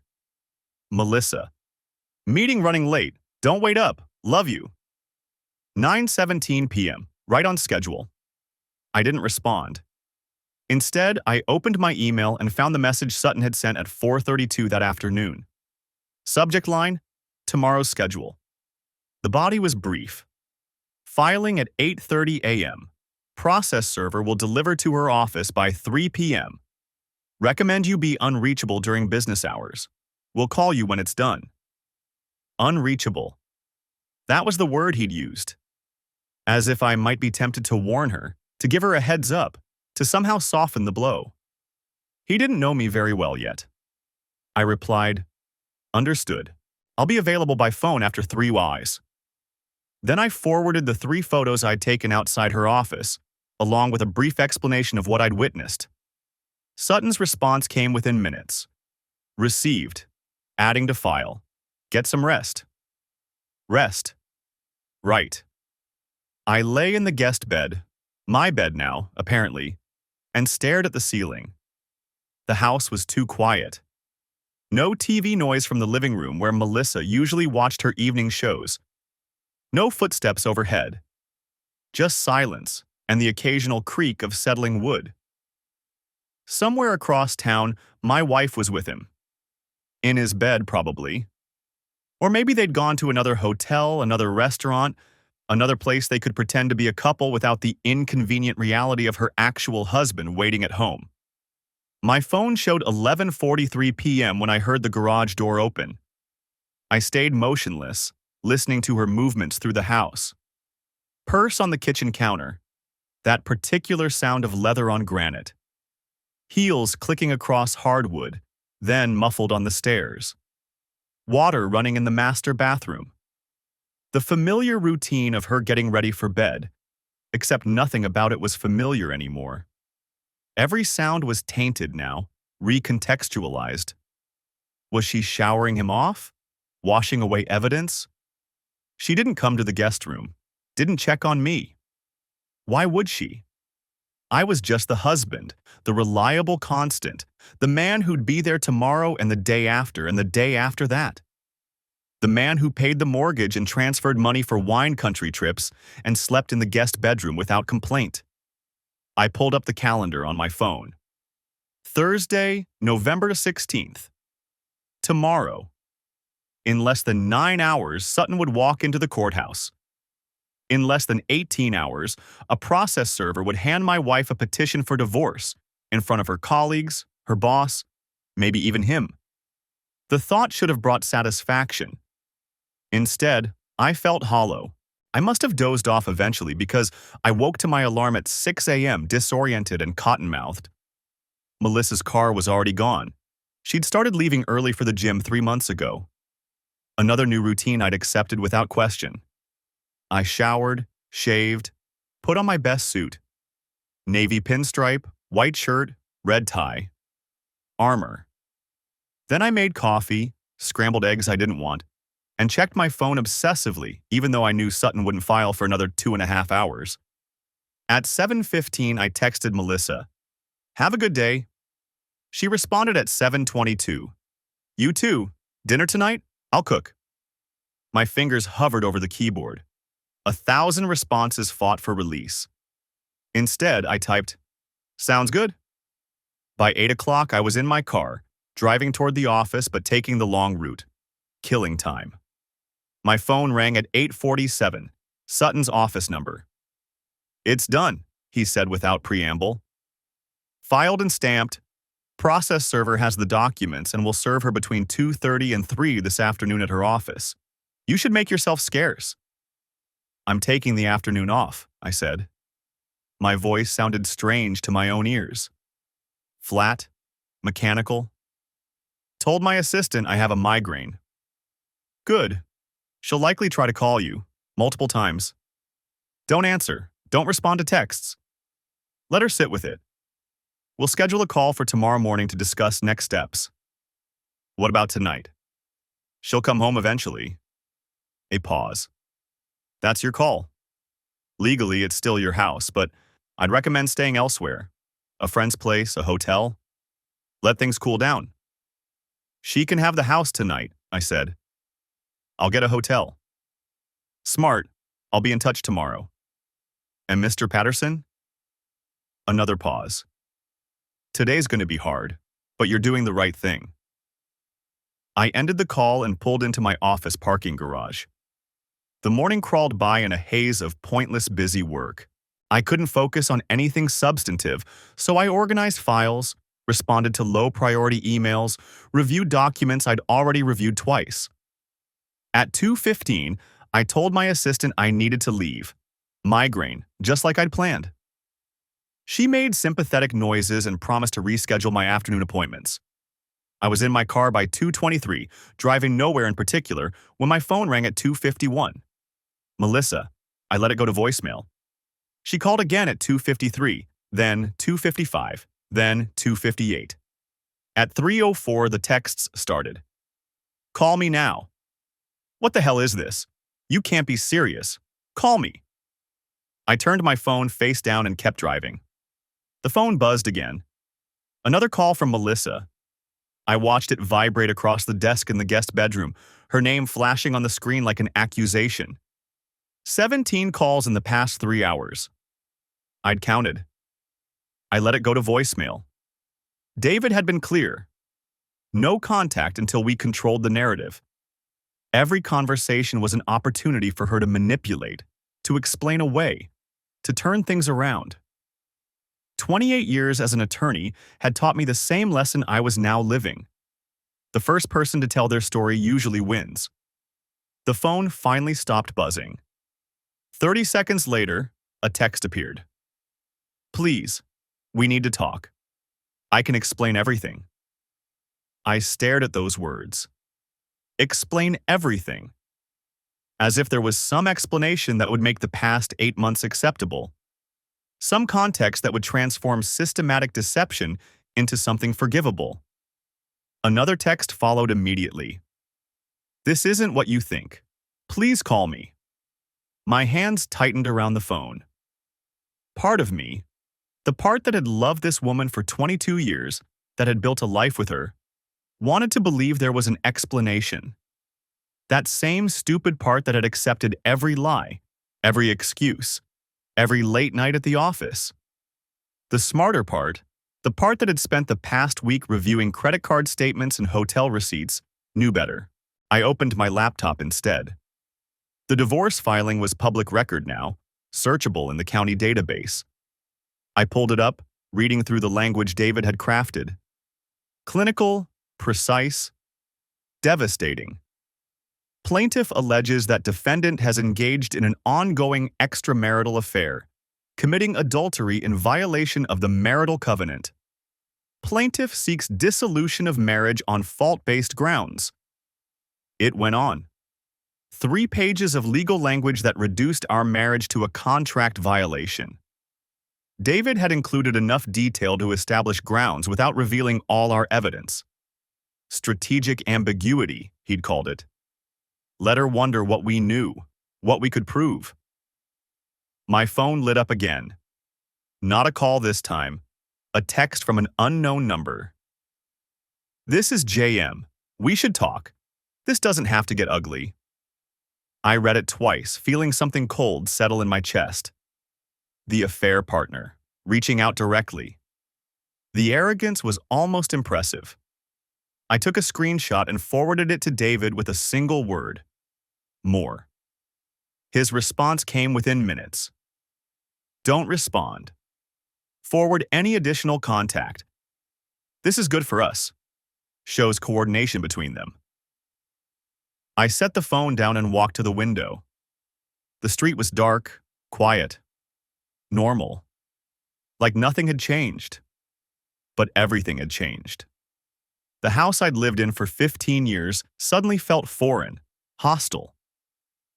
Melissa. Meeting running late. Don't wait up. Love you. 9:17 p.m. Right on schedule. I didn't respond. Instead, I opened my email and found the message Sutton had sent at 4:32 that afternoon. Subject line, tomorrow's schedule. The body was brief. Filing at 8:30 a.m. Process server will deliver to her office by 3 p.m. Recommend you be unreachable during business hours. We'll call you when it's done. Unreachable. That was the word he'd used. As if I might be tempted to warn her, to give her a heads up, to somehow soften the blow. He didn't know me very well yet. I replied, understood. I'll be available by phone after 3 hours. Then I forwarded the 3 photos I'd taken outside her office, along with a brief explanation of what I'd witnessed. Sutton's response came within minutes. Received. Adding to file. Get some rest. Rest. Right. I lay in the guest bed, my bed now, apparently, and stared at the ceiling. The house was too quiet. No TV noise from the living room where Melissa usually watched her evening shows. No footsteps overhead. Just silence and the occasional creak of settling wood. Somewhere across town, my wife was with him. In his bed, probably. Or maybe they'd gone to another hotel, another restaurant, another place they could pretend to be a couple without the inconvenient reality of her actual husband waiting at home. My phone showed 11:43 p.m. when I heard the garage door open. I stayed motionless, listening to her movements through the house. Purse on the kitchen counter. That particular sound of leather on granite. Heels clicking across hardwood, then muffled on the stairs. Water running in the master bathroom. The familiar routine of her getting ready for bed, except nothing about it was familiar anymore. Every sound was tainted now, recontextualized. Was she showering him off? Washing away evidence? She didn't come to the guest room, didn't check on me. Why would she? I was just the husband, the reliable constant, the man who'd be there tomorrow and the day after and the day after that. The man who paid the mortgage and transferred money for wine country trips and slept in the guest bedroom without complaint. I pulled up the calendar on my phone. Thursday, November 16th. Tomorrow. In less than 9 hours, Sutton would walk into the courthouse. In less than 18 hours, a process server would hand my wife a petition for divorce in front of her colleagues, her boss, maybe even him. The thought should have brought satisfaction. Instead, I felt hollow. I must have dozed off eventually because I woke to my alarm at 6 a.m. disoriented and cotton-mouthed. Melissa's car was already gone. She'd started leaving early for the gym 3 months ago. Another new routine I'd accepted without question. I showered, shaved, put on my best suit. Navy pinstripe, white shirt, red tie. armor. Then I made coffee, scrambled eggs I didn't want, and checked my phone obsessively, even though I knew Sutton wouldn't file for another 2.5 hours. At 7:15, I texted Melissa, "Have a good day." She responded at 7:22, "You too. Dinner tonight? I'll cook." My fingers hovered over the keyboard. 1,000 responses fought for release. Instead, I typed, "Sounds good." By 8 o'clock, I was in my car, driving toward the office but taking the long route. Killing time. My phone rang at 8:47, Sutton's office number. "It's done," he said without preamble. "Filed and stamped. Process server has the documents and will serve her between 2:30 and 3 this afternoon at her office. You should make yourself scarce." "I'm taking the afternoon off," I said. My voice sounded strange to my own ears. Flat, mechanical. "Told my assistant I have a migraine." "Good. She'll likely try to call you, multiple times. Don't answer. Don't respond to texts. Let her sit with it. We'll schedule a call for tomorrow morning to discuss next steps." "What about tonight?" "She'll come home eventually." A pause. "That's your call. Legally, it's still your house, but I'd recommend staying elsewhere. A friend's place, a hotel. Let things cool down." "She can have the house tonight," I said. "I'll get a hotel." "Smart. I'll be in touch tomorrow." "And Mr. Patterson?" Another pause. "Today's going to be hard, but you're doing the right thing." I ended the call and pulled into my office parking garage. The morning crawled by in a haze of pointless busy work. I couldn't focus on anything substantive, so I organized files, responded to low-priority emails, reviewed documents I'd already reviewed twice. At 2:15, I told my assistant I needed to leave. Migraine, just like I'd planned. She made sympathetic noises and promised to reschedule my afternoon appointments. I was in my car by 2:23, driving nowhere in particular, when my phone rang at 2:51. Melissa. I let it go to voicemail. She called again at 2:53, then 2:55, then 2:58. At 3:04, the texts started. "Call me now." "What the hell is this? You can't be serious. Call me." I turned my phone face down and kept driving. The phone buzzed again. Another call from Melissa. I watched it vibrate across the desk in the guest bedroom, her name flashing on the screen like an accusation. 17 calls in the past 3 hours. I'd counted. I let it go to voicemail. David had been clear. No contact until we controlled the narrative. Every conversation was an opportunity for her to manipulate, to explain away, to turn things around. 28 years as an attorney had taught me the same lesson I was now living. The first person to tell their story usually wins. The phone finally stopped buzzing. 30 seconds later, a text appeared. "Please, we need to talk. I can explain everything." I stared at those words. Explain everything. As if there was some explanation that would make the past 8 months acceptable. Some context that would transform systematic deception into something forgivable. Another text followed immediately. "This isn't what you think. Please call me." My hands tightened around the phone. Part of me, the part that had loved this woman for 22 years, that had built a life with her, wanted to believe there was an explanation. That same stupid part that had accepted every lie, every excuse, every late night at the office. The smarter part, the part that had spent the past week reviewing credit card statements and hotel receipts, knew better. I opened my laptop instead. The divorce filing was public record now, searchable in the county database. I pulled it up, reading through the language David had crafted. Clinical, precise, devastating. Plaintiff alleges that defendant has engaged in an ongoing extramarital affair, committing adultery in violation of the marital covenant. Plaintiff seeks dissolution of marriage on fault-based grounds. It went on. 3 pages of legal language that reduced our marriage to a contract violation. David had included enough detail to establish grounds without revealing all our evidence. Strategic ambiguity, he'd called it. Let her wonder what we knew, what we could prove. My phone lit up again. Not a call this time. A text from an unknown number. This is JM. We should talk. This doesn't have to get ugly. I read it twice, feeling something cold settle in my chest. The affair partner, reaching out directly. The arrogance was almost impressive. I took a screenshot and forwarded it to David with a single word. More. His response came within minutes. Don't respond. Forward any additional contact. This is good for us. Shows coordination between them. I set the phone down and walked to the window. The street was dark, quiet, normal. Like nothing had changed. But everything had changed. The house I'd lived in for 15 years suddenly felt foreign, hostile.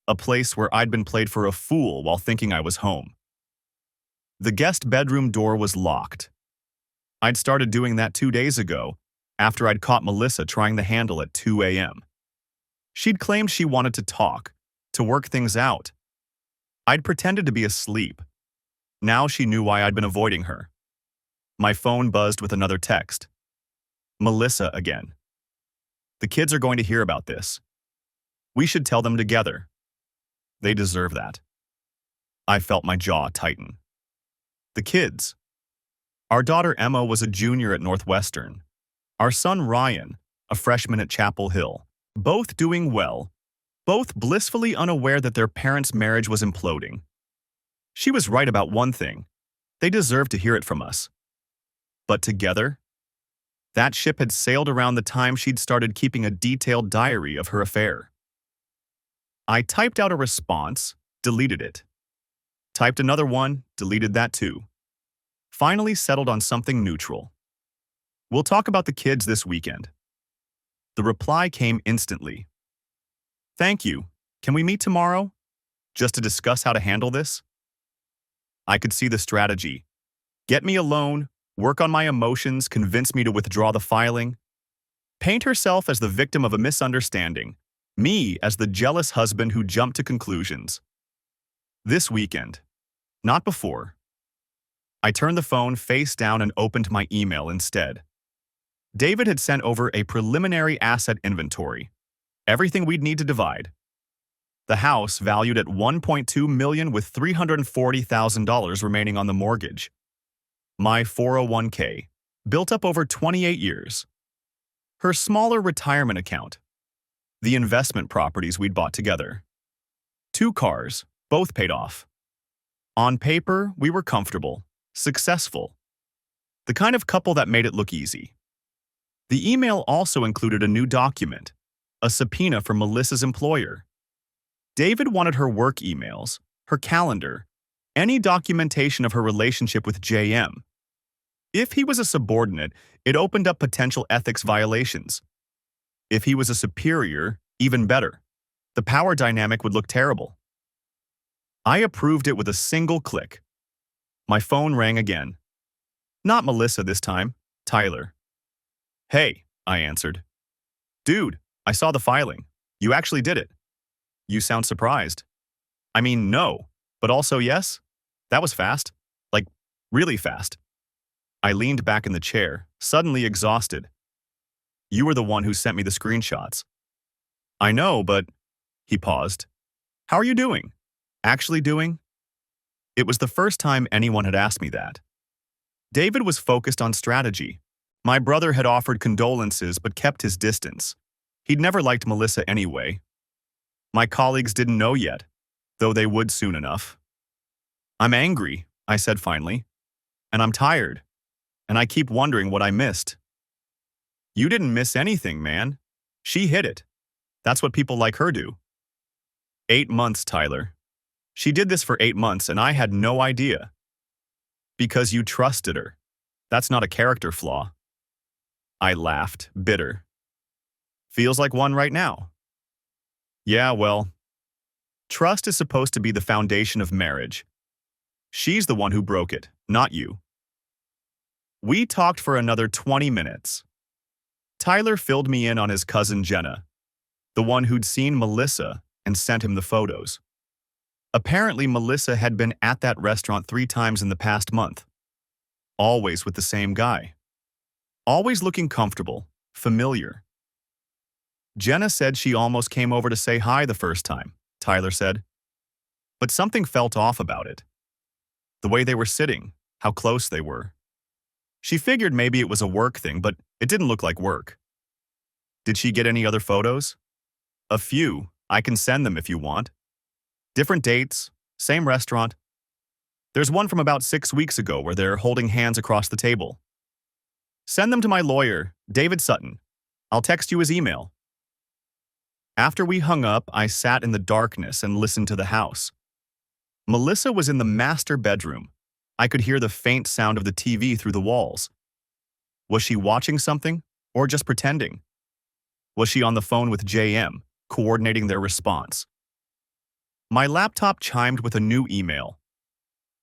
A place where I'd been played for a fool while thinking I was home. The guest bedroom door was locked. I'd started doing that 2 days ago, after I'd caught Melissa trying the handle at 2 a.m. She'd claimed she wanted to talk, to work things out. I'd pretended to be asleep. Now she knew why I'd been avoiding her. My phone buzzed with another text. Melissa again. The kids are going to hear about this. We should tell them together. They deserve that. I felt my jaw tighten. The kids. Our daughter Emma was a junior at Northwestern. Our son Ryan, a freshman at Chapel Hill. Both doing well. Both blissfully unaware that their parents' marriage was imploding. She was right about one thing. They deserved to hear it from us. But together? That ship had sailed around the time she'd started keeping a detailed diary of her affair. I typed out a response, deleted it. Typed another one, deleted that too. Finally settled on something neutral. We'll talk about the kids this weekend. The reply came instantly. Thank you. Can we meet tomorrow? Just to discuss how to handle this? I could see the strategy. Get me alone, work on my emotions, convince me to withdraw the filing. Paint herself as the victim of a misunderstanding. Me as the jealous husband who jumped to conclusions. This weekend. Not before. I turned the phone face down and opened my email instead. David had sent over a preliminary asset inventory. Everything we'd need to divide. The house valued at $1.2 million with $340,000 remaining on the mortgage. My 401k, built up over 28 years. Her smaller retirement account. The investment properties we'd bought together. 2 cars, both paid off. On paper, we were comfortable, successful. The kind of couple that made it look easy. The email also included a new document, a subpoena from Melissa's employer. David wanted her work emails, her calendar, any documentation of her relationship with JM. If he was a subordinate, it opened up potential ethics violations. If he was a superior, even better. The power dynamic would look terrible. I approved it with a single click. My phone rang again. Not Melissa this time, Tyler. Hey, I answered. Dude, I saw the filing. You actually did it. You sound surprised. I mean, no, but also yes? That was fast. Like, really fast. I leaned back in the chair, suddenly exhausted. You were the one who sent me the screenshots. I know, but... He paused. How are you doing? Actually doing? It was the first time anyone had asked me that. David was focused on strategy. My brother had offered condolences but kept his distance. He'd never liked Melissa anyway. My colleagues didn't know yet, though they would soon enough. I'm angry, I said finally. And I'm tired. And I keep wondering what I missed. You didn't miss anything, man. She hit it. That's what people like her do. 8 months, Tyler. She did this for 8 months and I had no idea. Because you trusted her. That's not a character flaw. I laughed, bitter. Feels like one right now. Yeah, well, trust is supposed to be the foundation of marriage. She's the one who broke it, not you. We talked for another 20 minutes. Tyler filled me in on his cousin Jenna, the one who'd seen Melissa and sent him the photos. Apparently, Melissa had been at that restaurant 3 times in the past month, always with the same guy. Always looking comfortable, familiar. Jenna said she almost came over to say hi the first time, Tyler said. But something felt off about it. The way they were sitting, how close they were. She figured maybe it was a work thing, but it didn't look like work. Did she get any other photos? A few. I can send them if you want. Different dates, same restaurant. There's one from about 6 weeks ago where they're holding hands across the table. Send them to my lawyer, David Sutton. I'll text you his email. After we hung up, I sat in the darkness and listened to the house. Melissa was in the master bedroom. I could hear the faint sound of the TV through the walls. Was she watching something, or just pretending? Was she on the phone with JM, coordinating their response? My laptop chimed with a new email.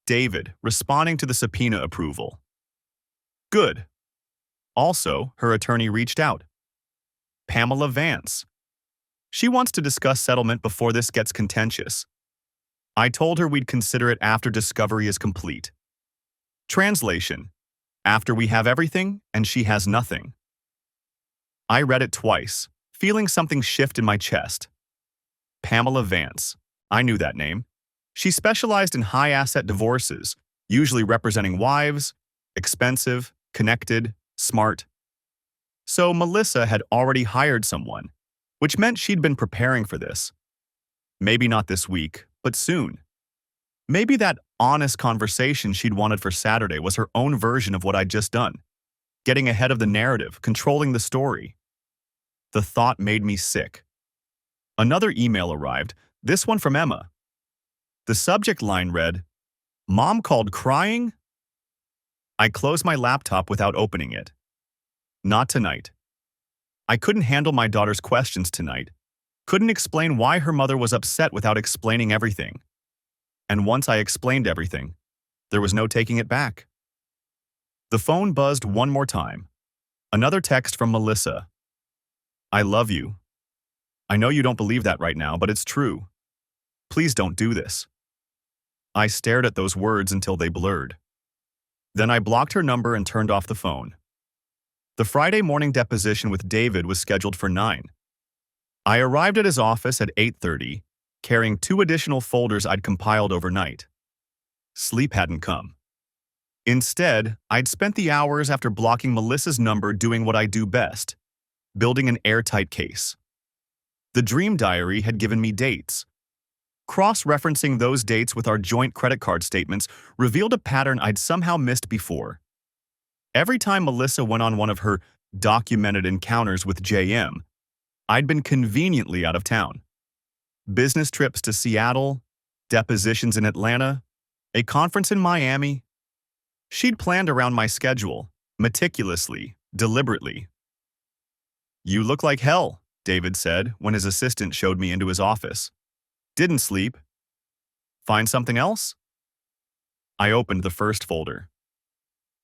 David, responding to the subpoena approval. Good. Also, her attorney reached out. Pamela Vance. She wants to discuss settlement before this gets contentious. I told her we'd consider it after discovery is complete. Translation: after we have everything and she has nothing. I read it twice, feeling something shift in my chest. Pamela Vance. I knew that name. She specialized in high-asset divorces, usually representing wives, expensive, connected, smart. So Melissa had already hired someone, which meant she'd been preparing for this. Maybe not this week, but soon. Maybe that honest conversation she'd wanted for Saturday was her own version of what I'd just done. Getting ahead of the narrative, controlling the story. The thought made me sick. Another email arrived, this one from Emma. The subject line read, "Mom called crying?" I closed my laptop without opening it. Not tonight. I couldn't handle my daughter's questions tonight. Couldn't explain why her mother was upset without explaining everything. And once I explained everything, there was no taking it back. The phone buzzed one more time. Another text from Melissa. I love you. I know you don't believe that right now, but it's true. Please don't do this. I stared at those words until they blurred. Then I blocked her number and turned off the phone. The Friday morning deposition with David was scheduled for 9. I arrived at his office at 8:30, carrying 2 additional folders I'd compiled overnight. Sleep hadn't come. Instead, I'd spent the hours after blocking Melissa's number doing what I do best, building an airtight case. The dream diary had given me dates. Cross-referencing those dates with our joint credit card statements revealed a pattern I'd somehow missed before. Every time Melissa went on one of her documented encounters with JM, I'd been conveniently out of town. Business trips to Seattle, depositions in Atlanta, a conference in Miami. She'd planned around my schedule, meticulously, deliberately. You look like hell, David said when his assistant showed me into his office. Didn't sleep. Find something else? I opened the first folder.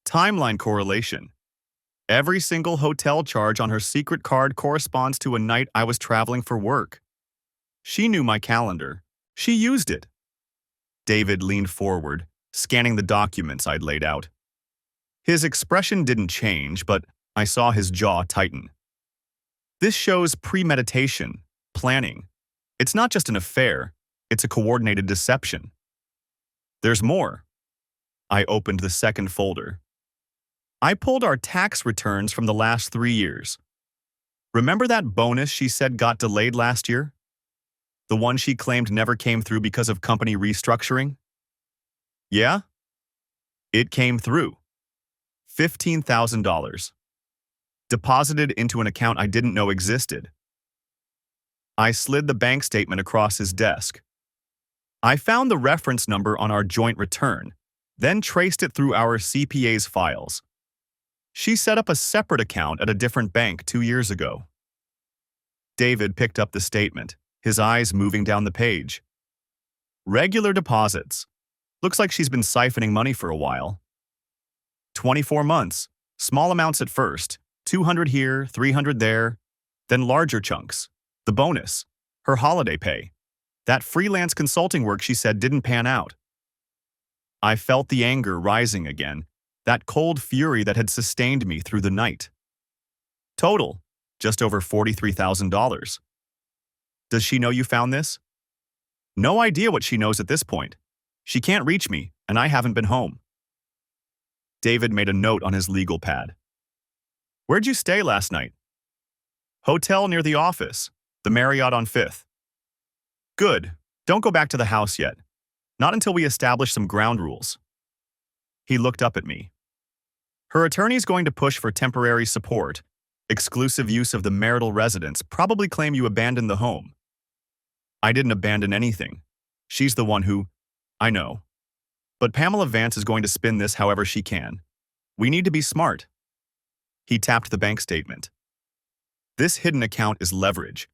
Timeline correlation. Every single hotel charge on her secret card corresponds to a night I was traveling for work. She knew my calendar. She used it. David leaned forward, scanning the documents I'd laid out. His expression didn't change, but I saw his jaw tighten. This shows premeditation, planning. It's not just an affair, it's a coordinated deception. There's more. I opened the second folder. I pulled our tax returns from the last 3 years. Remember that bonus she said got delayed last year? The one she claimed never came through because of company restructuring? Yeah? It came through. $15,000. Deposited into an account I didn't know existed. I slid the bank statement across his desk. I found the reference number on our joint return, then traced it through our CPA's files. She set up a separate account at a different bank 2 years ago. David picked up the statement, his eyes moving down the page. Regular deposits. Looks like she's been siphoning money for a while. 24 months. Small amounts at first. 200 here, 300 there. Then larger chunks. The bonus. Her holiday pay. That freelance consulting work she said didn't pan out. I felt the anger rising again, that cold fury that had sustained me through the night. Total, just over $43,000. Does she know you found this? No idea what she knows at this point. She can't reach me, and I haven't been home. David made a note on his legal pad. Where'd you stay last night? Hotel near the office, the Marriott on 5th. Good. Don't go back to the house yet. Not until we establish some ground rules. He looked up at me. Her attorney's going to push for temporary support, exclusive use of the marital residence, probably claim you abandoned the home. I didn't abandon anything. She's the one who… I know. But Pamela Vance is going to spin this however she can. We need to be smart. He tapped the bank statement. This hidden account is leverage.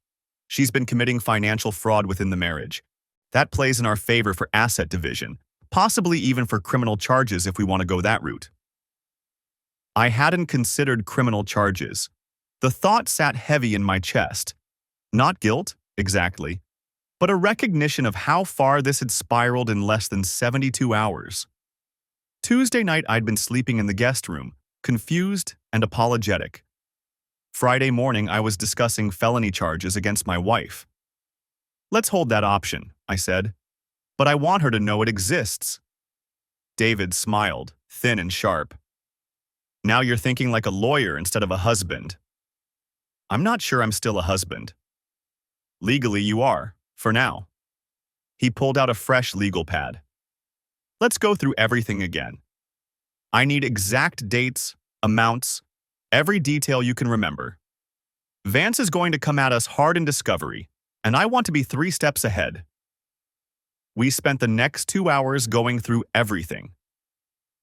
She's been committing financial fraud within the marriage. That plays in our favor for asset division, possibly even for criminal charges if we want to go that route. I hadn't considered criminal charges. The thought sat heavy in my chest. Not guilt, exactly, but a recognition of how far this had spiraled in less than 72 hours. Tuesday night I'd been sleeping in the guest room, confused and apologetic. Friday morning I was discussing felony charges against my wife. Let's hold that option, I said, but I want her to know it exists. David smiled, thin and sharp. Now you're thinking like a lawyer instead of a husband. I'm not sure I'm still a husband. Legally you are, for now. He pulled out a fresh legal pad. Let's go through everything again. I need exact dates, amounts, every detail you can remember. Vance is going to come at us hard in discovery, and I want to be 3 steps ahead. We spent the next 2 hours going through everything.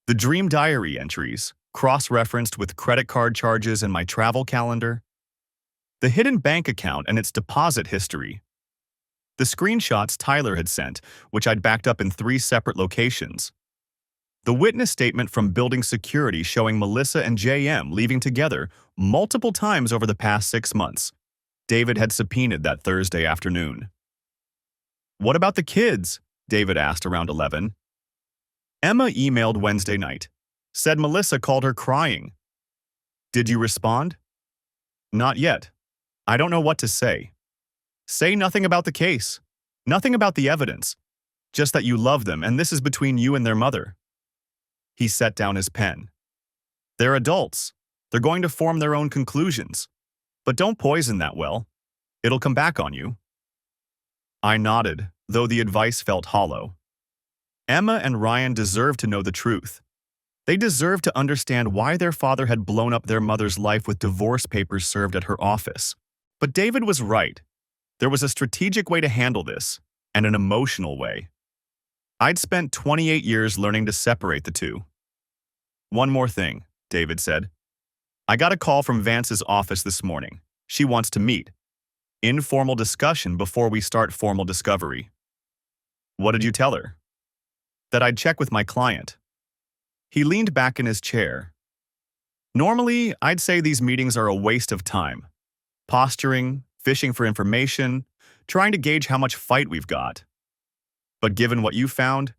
The dream diary entries, cross-referenced with credit card charges and my travel calendar. The hidden bank account and its deposit history. The screenshots Tyler had sent, which I'd backed up in 3 separate locations. The witness statement from building security showing Melissa and JM leaving together multiple times over the past 6 months. David had subpoenaed that Thursday afternoon. What about the kids? David asked around 11. Emma emailed Wednesday night. Said Melissa called her crying. Did you respond? Not yet. I don't know what to say. Say nothing about the case. Nothing about the evidence. Just that you love them and this is between you and their mother. He set down his pen. They're adults. They're going to form their own conclusions. But don't poison that well. It'll come back on you. I nodded, though the advice felt hollow. Emma and Ryan deserved to know the truth. They deserved to understand why their father had blown up their mother's life with divorce papers served at her office. But David was right. There was a strategic way to handle this, and an emotional way. I'd spent 28 years learning to separate the two. One more thing, David said. I got a call from Vance's office this morning. She wants to meet. Informal discussion before we start formal discovery. What did you tell her? That I'd check with my client. He leaned back in his chair. Normally, I'd say these meetings are a waste of time. Posturing, fishing for information, trying to gauge how much fight we've got. But given what you found,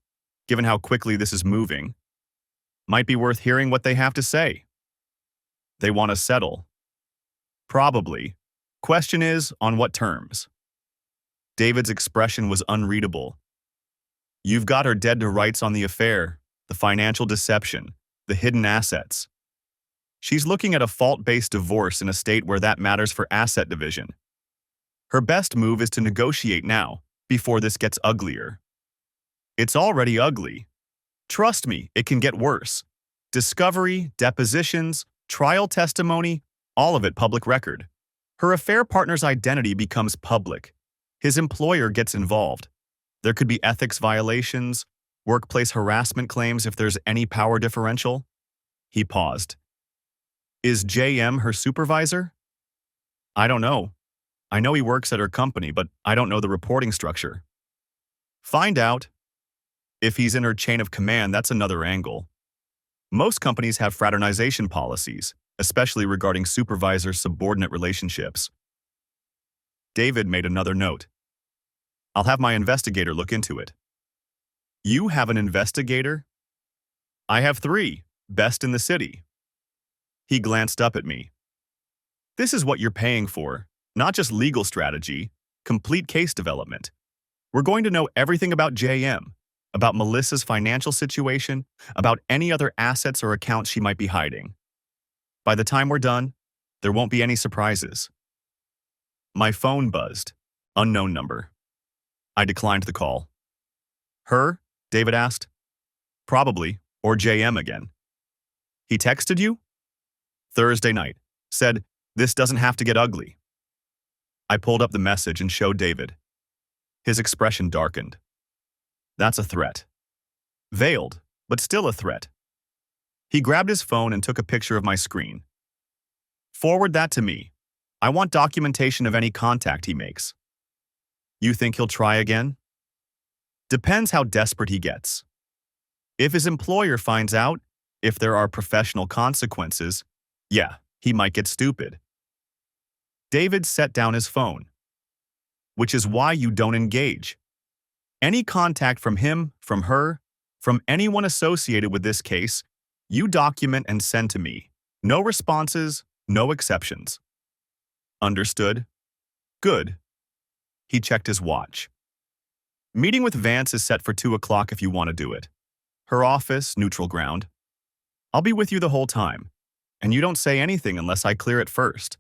given how quickly this is moving, might be worth hearing what they have to say. They want to settle. Probably. Question is, on what terms? David's expression was unreadable. You've got her dead to rights on the affair, the financial deception, the hidden assets. She's looking at a fault-based divorce in a state where that matters for asset division. Her best move is to negotiate now, before this gets uglier. It's already ugly. Trust me, it can get worse. Discovery, depositions, trial testimony, all of it public record. Her affair partner's identity becomes public. His employer gets involved. There could be ethics violations, workplace harassment claims if there's any power differential. He paused. Is JM her supervisor? I don't know. I know he works at her company, but I don't know the reporting structure. Find out. If he's in her chain of command, that's another angle. Most companies have fraternization policies, especially regarding supervisor-subordinate relationships. David made another note. I'll have my investigator look into it. You have an investigator? I have 3, best in the city. He glanced up at me. This is what you're paying for, not just legal strategy, complete case development. We're going to know everything about JM, about Melissa's financial situation, about any other assets or accounts she might be hiding. By the time we're done, there won't be any surprises. My phone buzzed. Unknown number. I declined the call. Her? David asked. Probably, or JM again. He texted you? Thursday night. Said, this doesn't have to get ugly. I pulled up the message and showed David. His expression darkened. That's a threat. Veiled, but still a threat. He grabbed his phone and took a picture of my screen. Forward that to me. I want documentation of any contact he makes. You think he'll try again? Depends how desperate he gets. If his employer finds out, if there are professional consequences, yeah, he might get stupid. David set down his phone. Which is why you don't engage. Any contact from him, from her, from anyone associated with this case, you document and send to me. No responses, no exceptions. Understood? Good. He checked his watch. Meeting with Vance is set for 2 o'clock if you want to do it. Her office, neutral ground. I'll be with you the whole time, and you don't say anything unless I clear it first.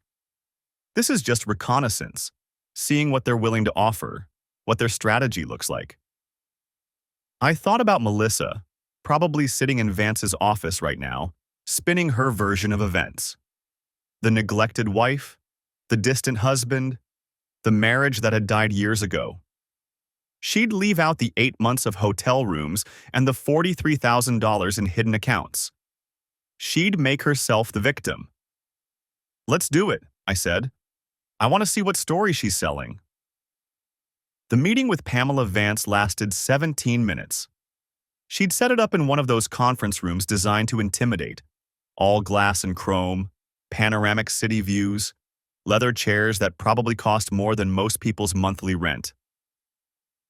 This is just reconnaissance, seeing what they're willing to offer, what their strategy looks like. I thought about Melissa, probably sitting in Vance's office right now, spinning her version of events. The neglected wife, the distant husband, the marriage that had died years ago. She'd leave out the 8 months of hotel rooms and the $43,000 in hidden accounts. She'd make herself the victim. Let's do it, I said. I want to see what story she's selling. The meeting with Pamela Vance lasted 17 minutes. She'd set it up in one of those conference rooms designed to intimidate. All glass and chrome, panoramic city views, leather chairs that probably cost more than most people's monthly rent.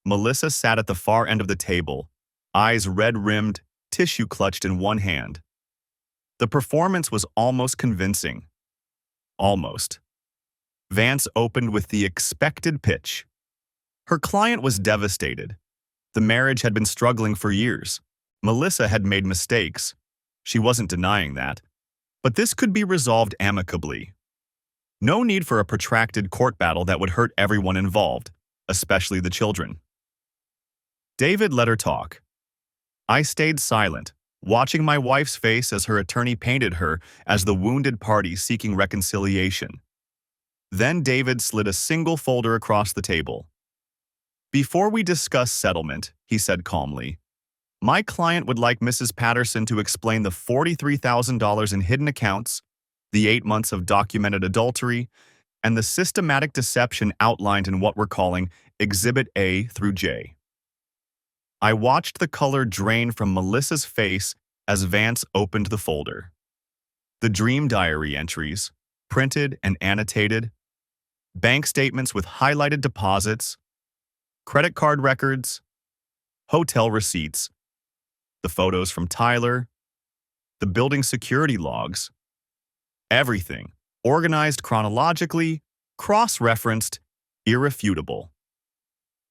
Melissa sat at the far end of the table, eyes red-rimmed, tissue clutched in one hand. The performance was almost convincing. Almost. Vance opened with the expected pitch. Her client was devastated. The marriage had been struggling for years. Melissa had made mistakes. She wasn't denying that. But this could be resolved amicably. No need for a protracted court battle that would hurt everyone involved, especially the children. David let her talk. I stayed silent, watching my wife's face as her attorney painted her as the wounded party seeking reconciliation. Then David slid a single folder across the table. Before we discuss settlement, he said calmly, my client would like Mrs. Patterson to explain the $43,000 in hidden accounts, the 8 months of documented adultery, and the systematic deception outlined in what we're calling Exhibit A through J. I watched the color drain from Melissa's face as Vance opened the folder. The dream diary entries, printed and annotated, bank statements with highlighted deposits, credit card records, hotel receipts, the photos from Tyler, the building security logs, everything, organized chronologically, cross-referenced, irrefutable.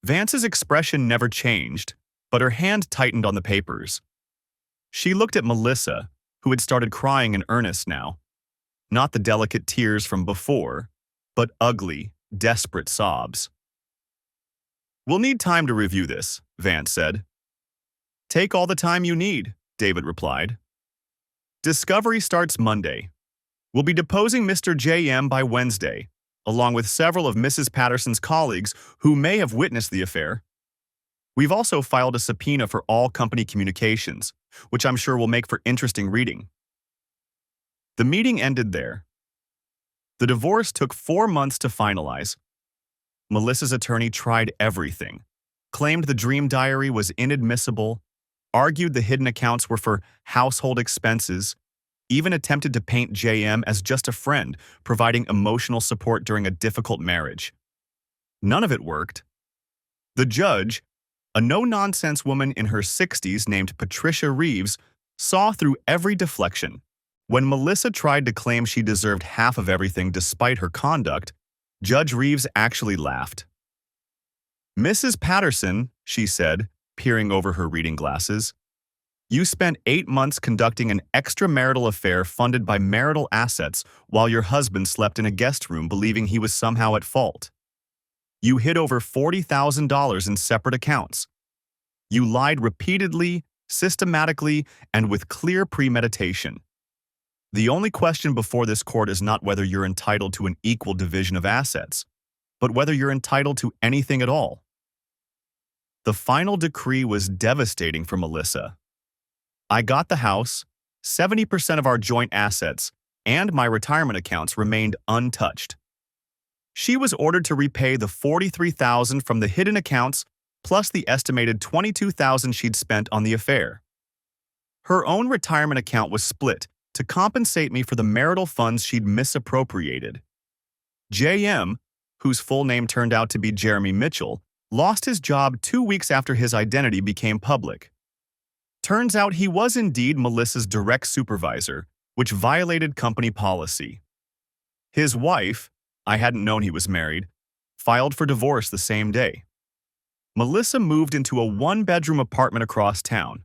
Vance's expression never changed, but her hand tightened on the papers. She looked at Melissa, who had started crying in earnest now. Not the delicate tears from before, but ugly, desperate sobs. We'll need time to review this, Vance said. Take all the time you need, David replied. Discovery starts Monday. We'll be deposing Mr. J.M. by Wednesday, along with several of Mrs. Patterson's colleagues who may have witnessed the affair. We've also filed a subpoena for all company communications, which I'm sure will make for interesting reading. The meeting ended there. The divorce took 4 months to finalize. Melissa's attorney tried everything, claimed the dream diary was inadmissible, argued the hidden accounts were for household expenses, even attempted to paint JM as just a friend, providing emotional support during a difficult marriage. None of it worked. The judge, a no-nonsense woman in her 60s named Patricia Reeves, saw through every deflection. When Melissa tried to claim she deserved half of everything despite her conduct, Judge Reeves actually laughed. "Mrs. Patterson," she said, peering over her reading glasses, "you spent 8 months conducting an extramarital affair funded by marital assets while your husband slept in a guest room believing he was somehow at fault. You hid over $40,000 in separate accounts. You lied repeatedly, systematically, and with clear premeditation. The only question before this court is not whether you're entitled to an equal division of assets, but whether you're entitled to anything at all." The final decree was devastating for Melissa. "I got the house, 70% of our joint assets, and my retirement accounts remained untouched." She was ordered to repay the $43,000 from the hidden accounts plus the estimated $22,000 she'd spent on the affair. Her own retirement account was split to compensate me for the marital funds she'd misappropriated. JM, whose full name turned out to be Jeremy Mitchell, lost his job 2 weeks after his identity became public. Turns out he was indeed Melissa's direct supervisor, which violated company policy. His wife, I hadn't known he was married, filed for divorce the same day. Melissa moved into a one-bedroom apartment across town.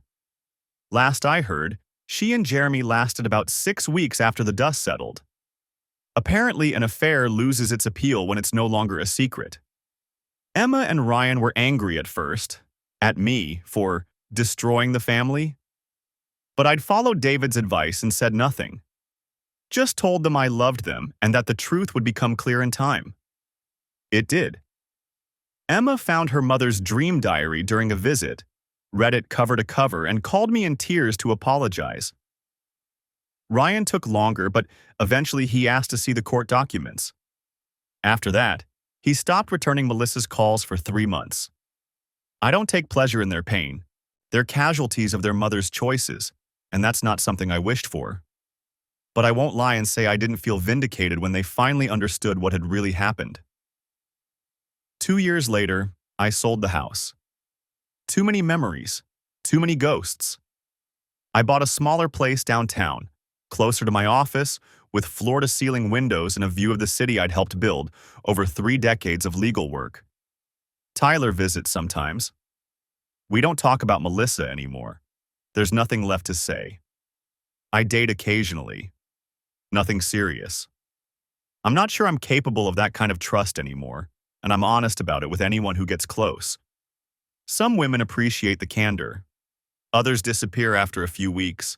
Last I heard, she and Jeremy lasted about 6 weeks after the dust settled. Apparently, an affair loses its appeal when it's no longer a secret. Emma and Ryan were angry at first, at me, for destroying the family. But I'd followed David's advice and said nothing. Just told them I loved them and that the truth would become clear in time. It did. Emma found her mother's dream diary during a visit, read it cover to cover, and called me in tears to apologize. Ryan took longer, but eventually he asked to see the court documents. After that, he stopped returning Melissa's calls for 3 months. I don't take pleasure in their pain. They're casualties of their mother's choices, and that's not something I wished for. But I won't lie and say I didn't feel vindicated when they finally understood what had really happened. 2 years later, I sold the house. Too many memories, too many ghosts. I bought a smaller place downtown, closer to my office, with floor-to-ceiling windows and a view of the city I'd helped build over 3 decades of legal work. Tyler visits sometimes. We don't talk about Melissa anymore. There's nothing left to say. I date occasionally. Nothing serious. I'm not sure I'm capable of that kind of trust anymore, and I'm honest about it with anyone who gets close. Some women appreciate the candor. Others disappear after a few weeks.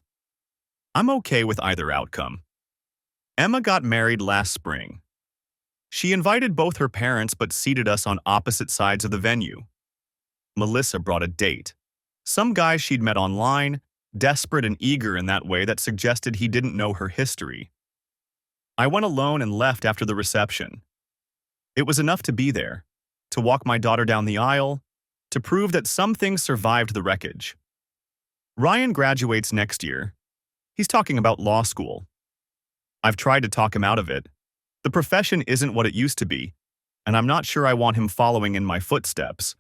I'm okay with either outcome. Emma got married last spring. She invited both her parents but seated us on opposite sides of the venue. Melissa brought a date. Some guy she'd met online, desperate and eager in that way that suggested he didn't know her history. I went alone and left after the reception. It was enough to be there, to walk my daughter down the aisle, to prove that some things survived the wreckage. Ryan graduates next year. He's talking about law school. I've tried to talk him out of it. The profession isn't what it used to be, and I'm not sure I want him following in my footsteps.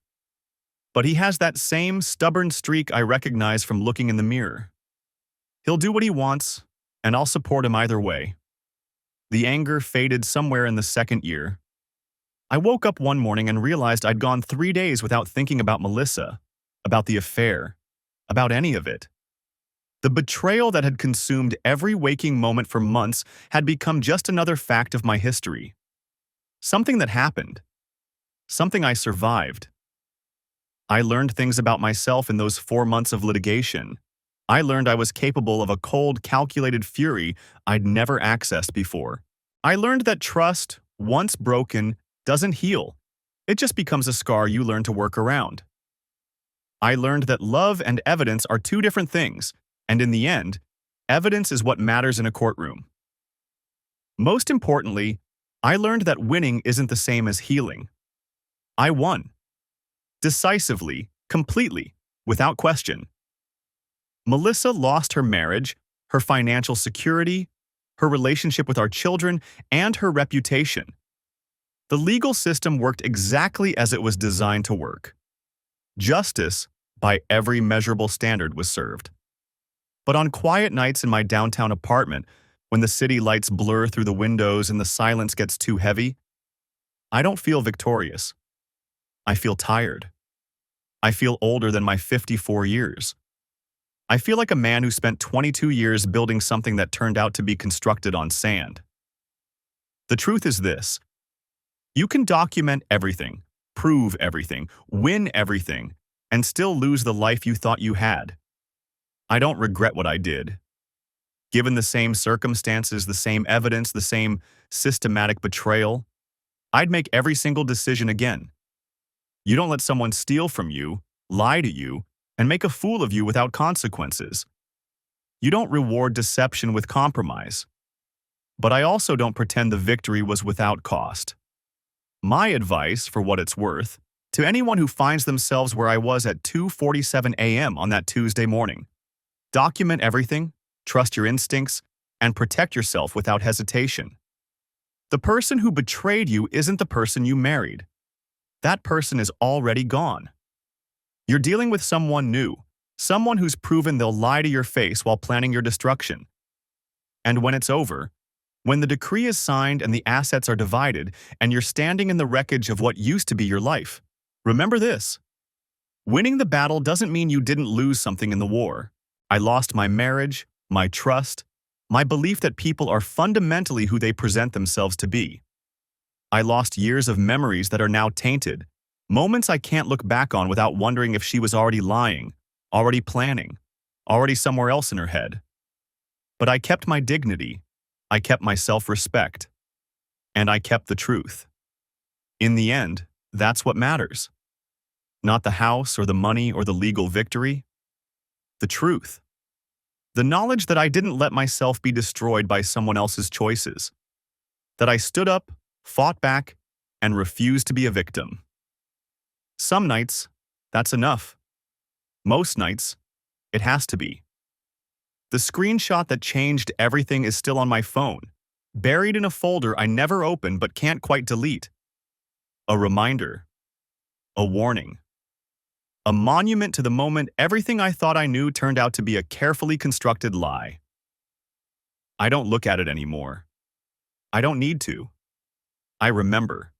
But he has that same stubborn streak I recognize from looking in the mirror. He'll do what he wants, and I'll support him either way. The anger faded somewhere in the second year. I woke up one morning and realized I'd gone 3 days without thinking about Melissa, about the affair, about any of it. The betrayal that had consumed every waking moment for months had become just another fact of my history. Something that happened. Something I survived. I learned things about myself in those 4 months of litigation. I learned I was capable of a cold, calculated fury I'd never accessed before. I learned that trust, once broken, doesn't heal. It just becomes a scar you learn to work around. I learned that love and evidence are 2 different things, and in the end, evidence is what matters in a courtroom. Most importantly, I learned that winning isn't the same as healing. I won. Decisively, completely, without question. Melissa lost her marriage, her financial security, her relationship with our children, and her reputation. The legal system worked exactly as it was designed to work. Justice, by every measurable standard, was served. But on quiet nights in my downtown apartment, when the city lights blur through the windows and the silence gets too heavy, I don't feel victorious. I feel tired. I feel older than my 54 years. I feel like a man who spent 22 years building something that turned out to be constructed on sand. The truth is this: you can document everything, prove everything, win everything, and still lose the life you thought you had. I don't regret what I did. Given the same circumstances, the same evidence, the same systematic betrayal, I'd make every single decision again. You don't let someone steal from you, lie to you, and make a fool of you without consequences. You don't reward deception with compromise. But I also don't pretend the victory was without cost. My advice, for what it's worth, to anyone who finds themselves where I was at 2:47 a.m. on that Tuesday morning: document everything, trust your instincts, and protect yourself without hesitation. The person who betrayed you isn't the person you married. That person is already gone. You're dealing with someone new, someone who's proven they'll lie to your face while planning your destruction. And when it's over, when the decree is signed and the assets are divided, and you're standing in the wreckage of what used to be your life, remember this: winning the battle doesn't mean you didn't lose something in the war. I lost my marriage, my trust, my belief that people are fundamentally who they present themselves to be. I lost years of memories that are now tainted, moments I can't look back on without wondering if she was already lying, already planning, already somewhere else in her head. But I kept my dignity, I kept my self-respect, and I kept the truth. In the end, that's what matters. Not the house or the money or the legal victory. The truth. The knowledge that I didn't let myself be destroyed by someone else's choices. That I stood up, fought back, and refused to be a victim. Some nights, that's enough. Most nights, it has to be. The screenshot that changed everything is still on my phone, buried in a folder I never opened but can't quite delete. A reminder. A warning. A monument to the moment everything I thought I knew turned out to be a carefully constructed lie. I don't look at it anymore. I don't need to. I remember.